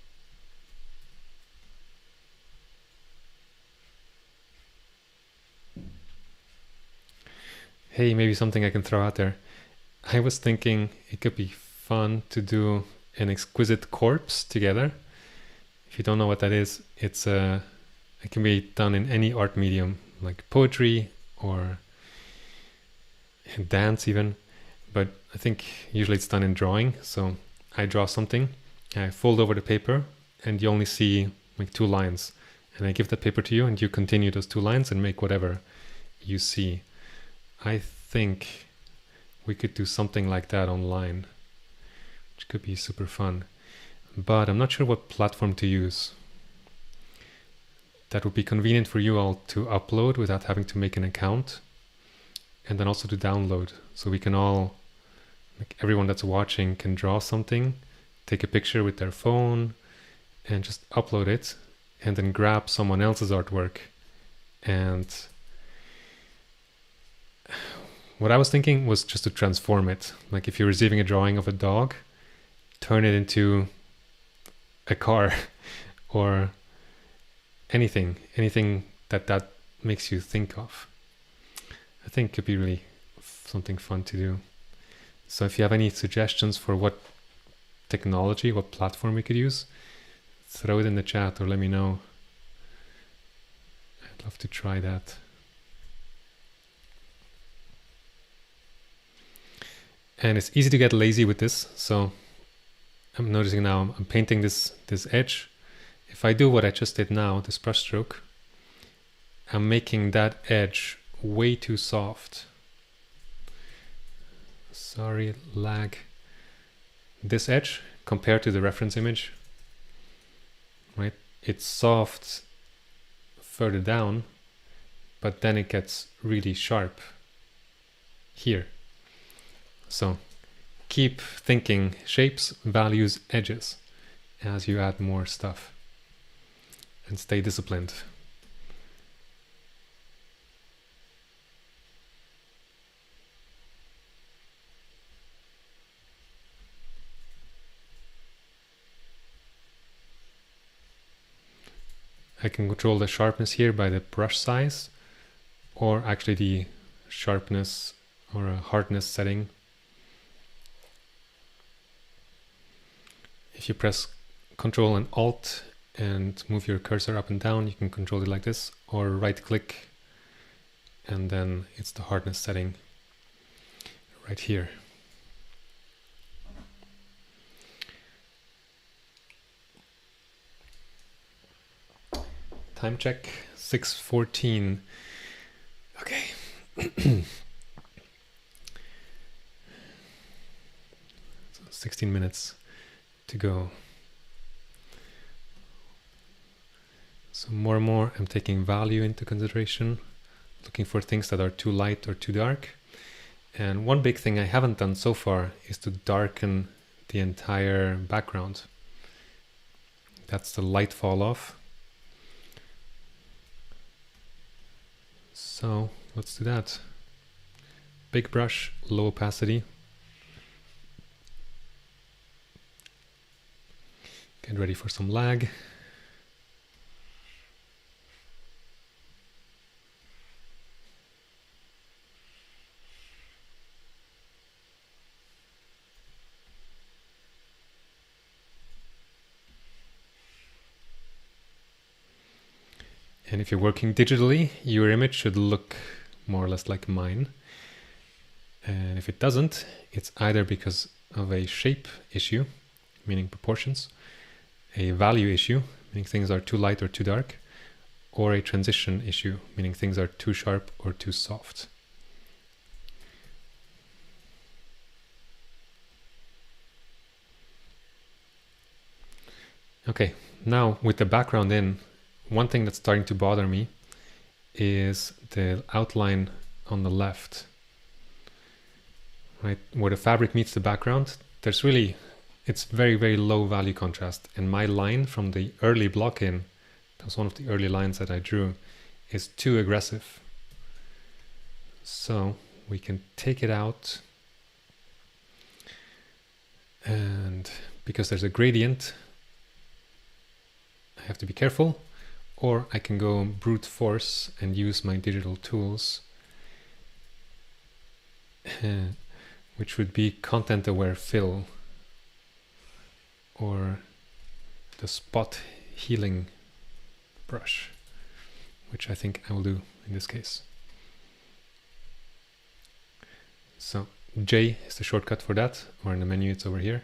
Hey, maybe something I can throw out there. I was thinking it could be fun to do an exquisite corpse together. If you don't know what that is, it can be done in any art medium, like poetry or dance even. But I think usually it's done in drawing. So I draw something, I fold over the paper, and you only see like 2 lines. And I give that paper to you, and you continue those 2 lines and make whatever you see. I think we could do something like that online, which could be super fun. But I'm not sure what platform to use. That would be convenient for you all to upload without having to make an account, and then also to download. So we can all, like everyone that's watching, can draw something, take a picture with their phone, and just upload it, and then grab someone else's artwork. And what I was thinking was just to transform it. Like if you're receiving a drawing of a dog, turn it into a car or anything that makes you think of. I think could be really something fun to do. So if you have any suggestions for what technology, what platform we could use, throw it in the chat or let me know. I'd love to try that. And it's easy to get lazy with this. So I'm noticing now I'm painting this edge. If I do what I just did now, this brush stroke, I'm making that edge way too soft. Sorry, lag. This edge compared to the reference image, right? It's soft further down, but then it gets really sharp here. So keep thinking shapes, values, edges as you add more stuff. And stay disciplined. I can control the sharpness here by the brush size, or actually the sharpness or a hardness setting. If you press Ctrl and Alt and move your cursor up and down, you can control it like this, or right click and then it's the hardness setting right here. Time check, 6:14. Okay. 16 minutes to go. So more and more I'm taking value into consideration, looking for things that are too light or too dark. And one big thing I haven't done so far is to darken the entire background. That's the light fall off. So let's do that. Big brush, low opacity. Get ready for some lag. And if you're working digitally, your image should look more or less like mine. And if it doesn't, it's either because of a shape issue, meaning proportions, a value issue, meaning things are too light or too dark, or a transition issue, meaning things are too sharp or too soft. Okay, now with the background in, one thing that's starting to bother me is the outline on the left, right? Where the fabric meets the background, there's really, it's very, very low value contrast. And my line from the early block in, that was one of the early lines that I drew, is too aggressive. So we can take it out, and because there's a gradient, I have to be careful, or I can go brute force and use my digital tools, which would be content aware fill, or the spot healing brush, which I think I will do in this case. So J is the shortcut for that, or in the menu it's over here.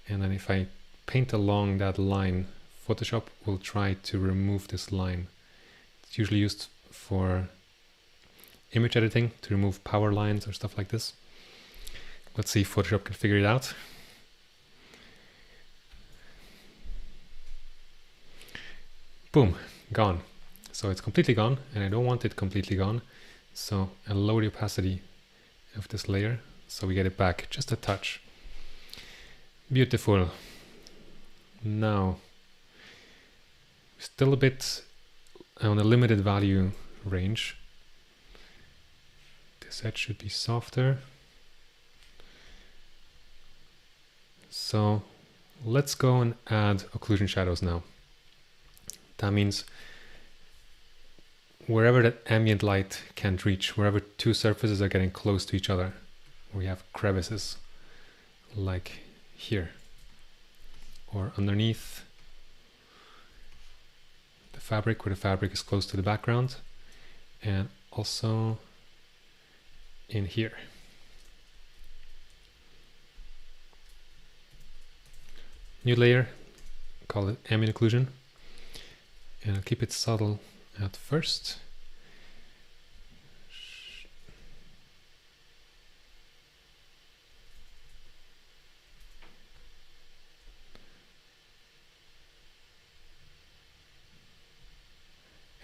And then if I paint along that line, Photoshop will try to remove this line. It's usually used for image editing, to remove power lines or stuff like this. Let's see if Photoshop can figure it out. Boom, gone. So it's completely gone, and I don't want it completely gone. So I'll lower the opacity of this layer so we get it back just a touch. Beautiful. Now, still a bit on a limited value range. This edge should be softer. So let's go and add occlusion shadows now. That means wherever that ambient light can't reach, wherever two surfaces are getting close to each other, we have crevices like here, or underneath the fabric, where the fabric is close to the background, and also in here. New layer, call it ambient occlusion, and I'll keep it subtle at first.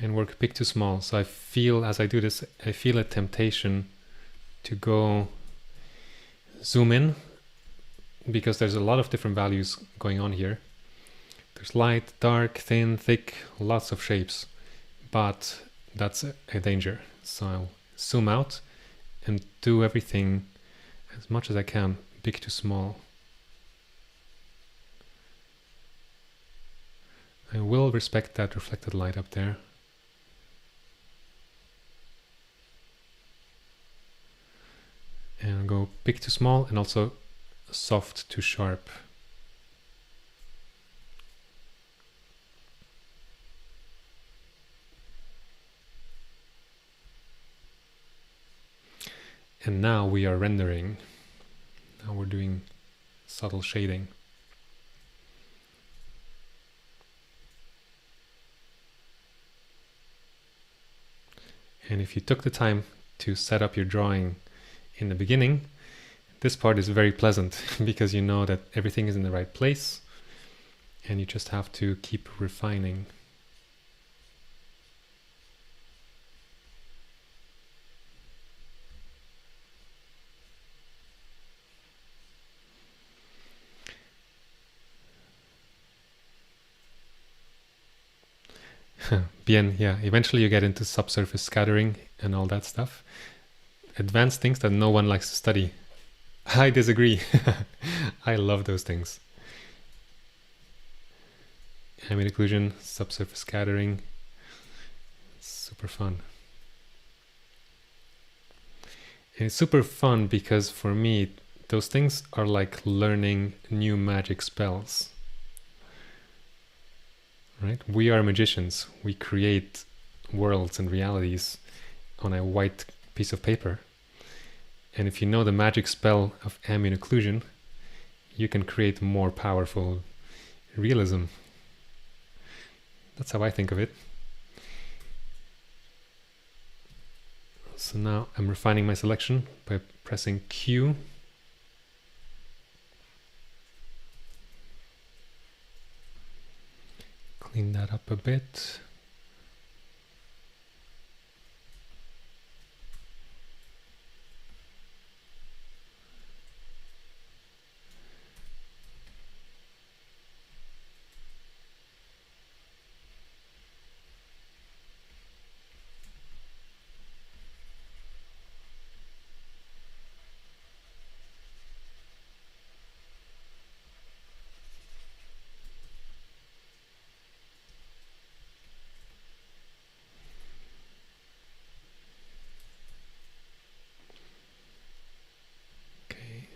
And work big to small. So I feel, as I do this, I feel a temptation to go zoom in, because there's a lot of different values going on here. There's light, dark, thin, thick, lots of shapes, but that's a danger. So I'll zoom out and do everything as much as I can, big to small. I will respect that reflected light up there. And go big to small, and also soft to sharp. And now we are rendering. Now we're doing subtle shading. And if you took the time to set up your drawing in the beginning, this part is very pleasant because you know that everything is in the right place, and you just have to keep refining. Bien, yeah, eventually you get into subsurface scattering and all that stuff. Advanced things that no one likes to study. I disagree. I love those things. Ambient occlusion, subsurface scattering, super fun. And it's super fun because for me, those things are like learning new magic spells. Right? We are magicians. We create worlds and realities on a white piece of paper. And if you know the magic spell of ambient occlusion, you can create more powerful realism. That's how I think of it. So now I'm refining my selection by pressing Q. Clean that up a bit.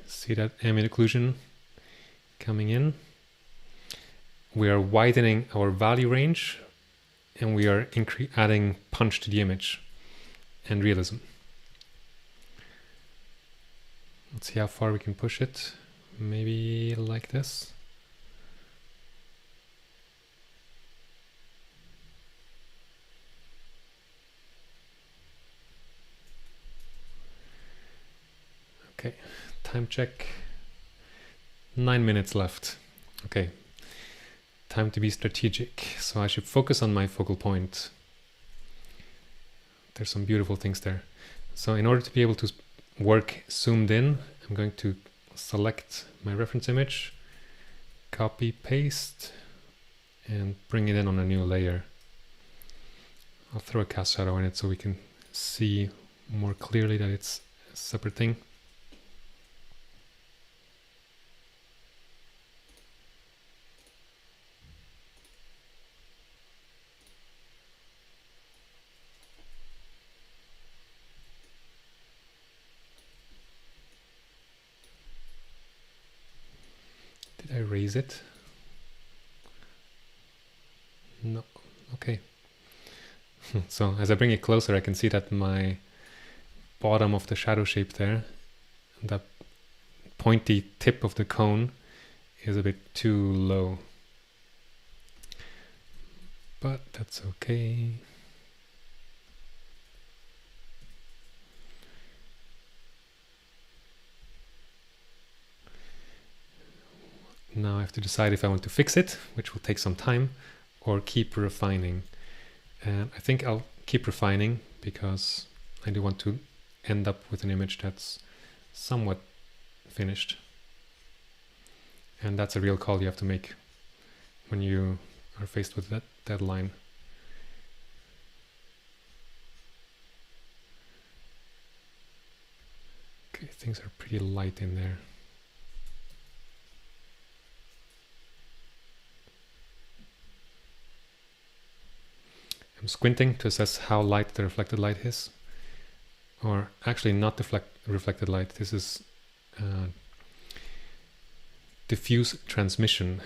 See that ambient occlusion coming in. We are widening our value range and we are adding punch to the image and realism. Let's see how far we can push it. Maybe like this. Okay, time check. 9 minutes left. Okay, time to be strategic. So I should focus on my focal point. There's some beautiful things there. So in order to be able to work zoomed in, I'm going to select my reference image, copy, paste, and bring it in on a new layer. I'll throw a cast shadow in it so we can see more clearly that it's a separate thing. Did I raise it? No. Okay. So as I bring it closer, I can see that my bottom of the shadow shape there, that pointy tip of the cone, is a bit too low. But that's okay. Now I have to decide if I want to fix it, which will take some time, or keep refining. And I think I'll keep refining because I do want to end up with an image that's somewhat finished. And that's a real call you have to make when you are faced with that deadline. Okay, things are pretty light in there. I'm squinting to assess how light the reflected light is. Or actually not the reflected light, this is diffuse transmission.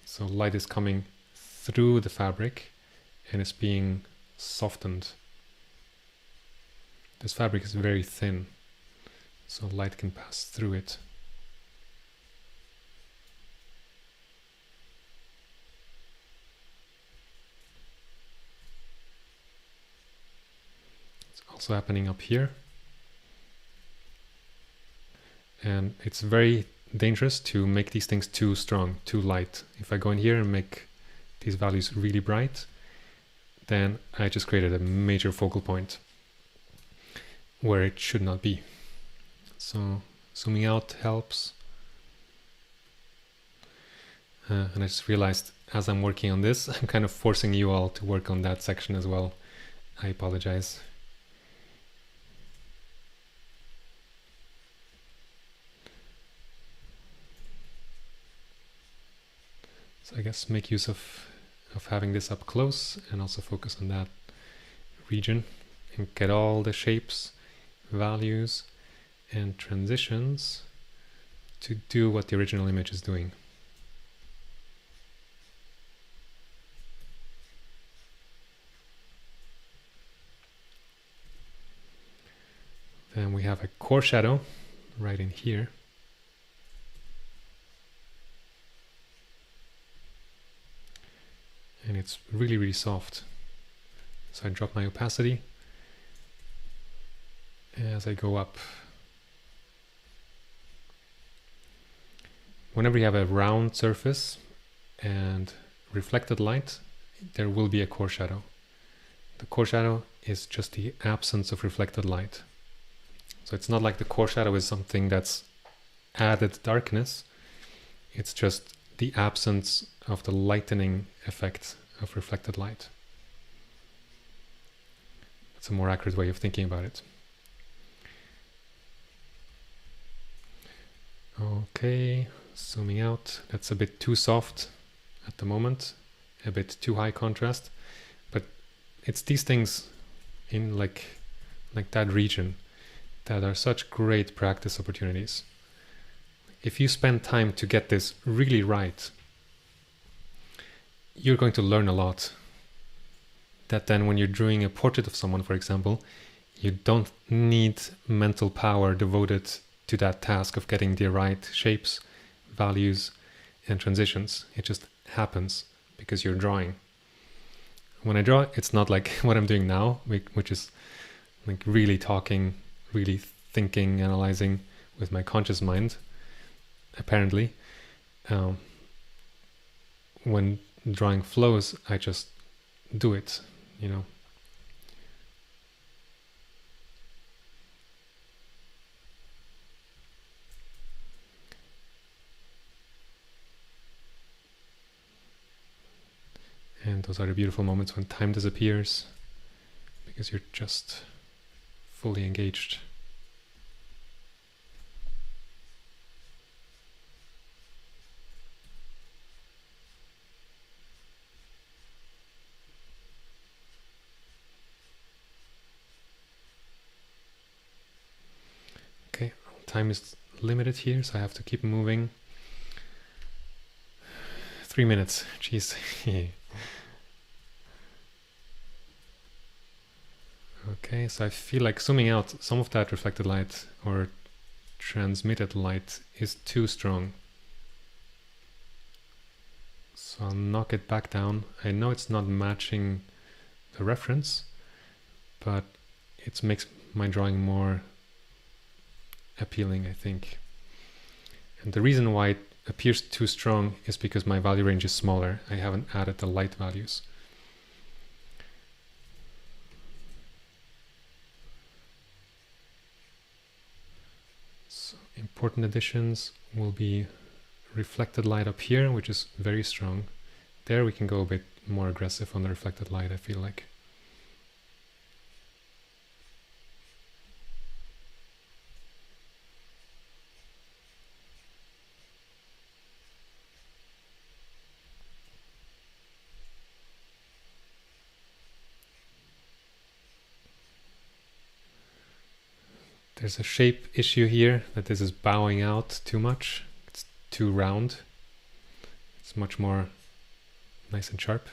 So light is coming through the fabric and is being softened. This fabric is very thin, so light can pass through it. Also happening up here, and it's very dangerous to make these things too strong, too light. If I go in here and make these values really bright, then I just created a major focal point where it should not be. So zooming out helps. And I just realized as I'm working on this, I'm kind of forcing you all to work on that section as well. I apologize. So I guess make use of having this up close and also focus on that region and get all the shapes, values, and transitions to do what the original image is doing. Then we have a core shadow right in here. And it's really, really soft. So I drop my opacity as I go up. Whenever you have a round surface and reflected light, there will be a core shadow. The core shadow is just the absence of reflected light. So it's not like the core shadow is something that's added darkness. It's just the absence of the lightening effect of reflected light. That's a more accurate way of thinking about it. Okay, zooming out. That's a bit too soft at the moment, a bit too high contrast, but it's these things in like that region that are such great practice opportunities. If you spend time to get this really right, you're going to learn a lot. That then when you're doing a portrait of someone, for example, you don't need mental power devoted to that task of getting the right shapes, values, and transitions. It just happens because you're drawing. When I draw, it's not like what I'm doing now, which is like really talking, really thinking, analyzing with my conscious mind, apparently. When drawing flows, I just do it, you know. And those are the beautiful moments when time disappears because you're just fully engaged. Okay, time is limited here, so I have to keep moving. 3 minutes, jeez. Okay, so I feel like zooming out, some of that reflected light or transmitted light is too strong. So I'll knock it back down. I know it's not matching the reference, but it makes my drawing more appealing, I think. And the reason why it appears too strong is because my value range is smaller. I haven't added the light values. So important additions will be reflected light up here, which is very strong. There we can go a bit more aggressive on the reflected light, I feel like. There's a shape issue here, that this is bowing out too much. It's too round. It's much more nice and sharp.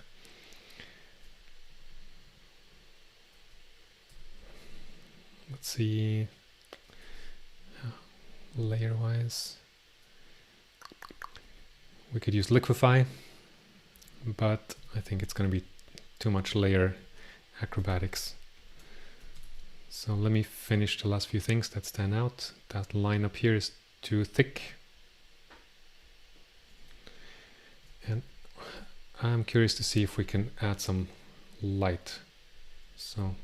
Let's see, layer wise. We could use liquefy, but I think it's going to be too much layer acrobatics. So let me finish the last few things that stand out. That line up here is too thick. And I'm curious to see if we can add some light. So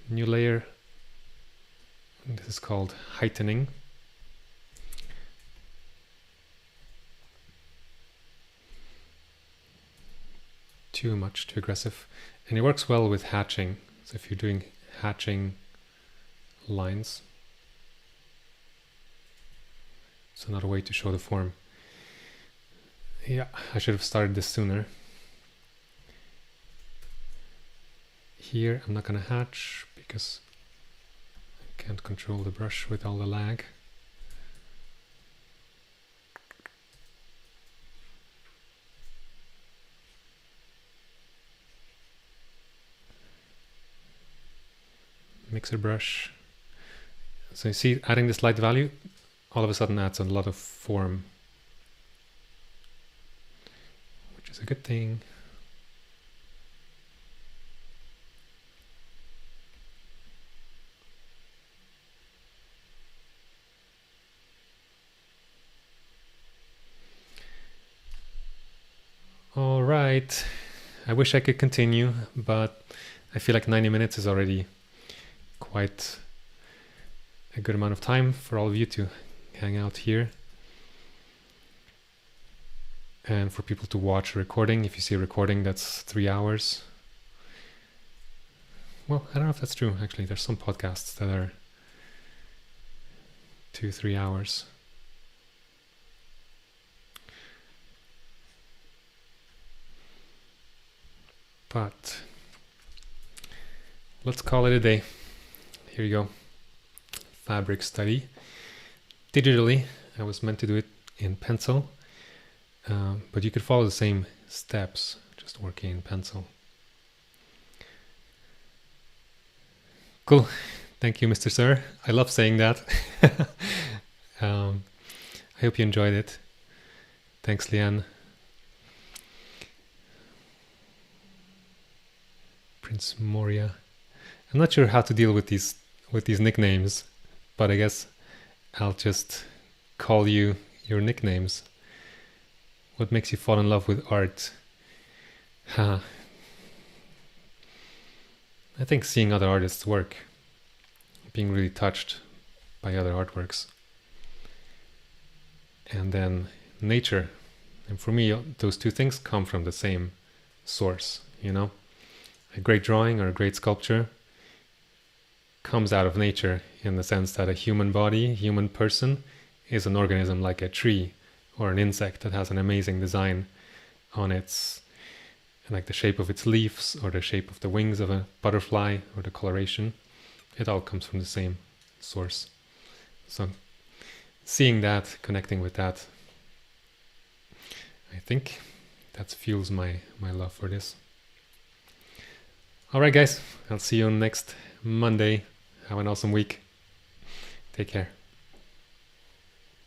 new layer. This is called heightening. Too much, too aggressive. And it works well with hatching. So if you're doing hatching lines, it's another way to show the form. Yeah, I should have started this sooner. Here I'm not going to hatch because I can't control the brush with all the lag. Mixer brush. So you see, adding this light value all of a sudden adds a lot of form, which is a good thing. right. I wish I could continue, but I feel like 90 minutes is already quite a good amount of time for all of you to hang out here. And for people to watch a recording. If you see a recording that's 3 hours. Well, I don't know if that's true, actually. There's some podcasts that are 2-3 hours. But let's call it a day. Here you go. Fabric study. Digitally, I was meant to do it in pencil, but you could follow the same steps, just working in pencil. Cool. Thank you, Mr. Sir. I love saying that. I hope you enjoyed it. Thanks, Leanne. Prince Moria. I'm not sure how to deal with these nicknames, but I guess I'll just call you your nicknames. What makes you fall in love with art? I think seeing other artists work, being really touched by other artworks. And then nature. And for me, those two things come from the same source, you know? A great drawing or a great sculpture comes out of nature in the sense that a human body, human person, is an organism like a tree or an insect that has an amazing design on its, like the shape of its leaves or the shape of the wings of a butterfly or the coloration. It all comes from the same source. So seeing that, connecting with that, I think that fuels my love for this. All right, guys, I'll see you next Monday. Have an awesome week. Take care.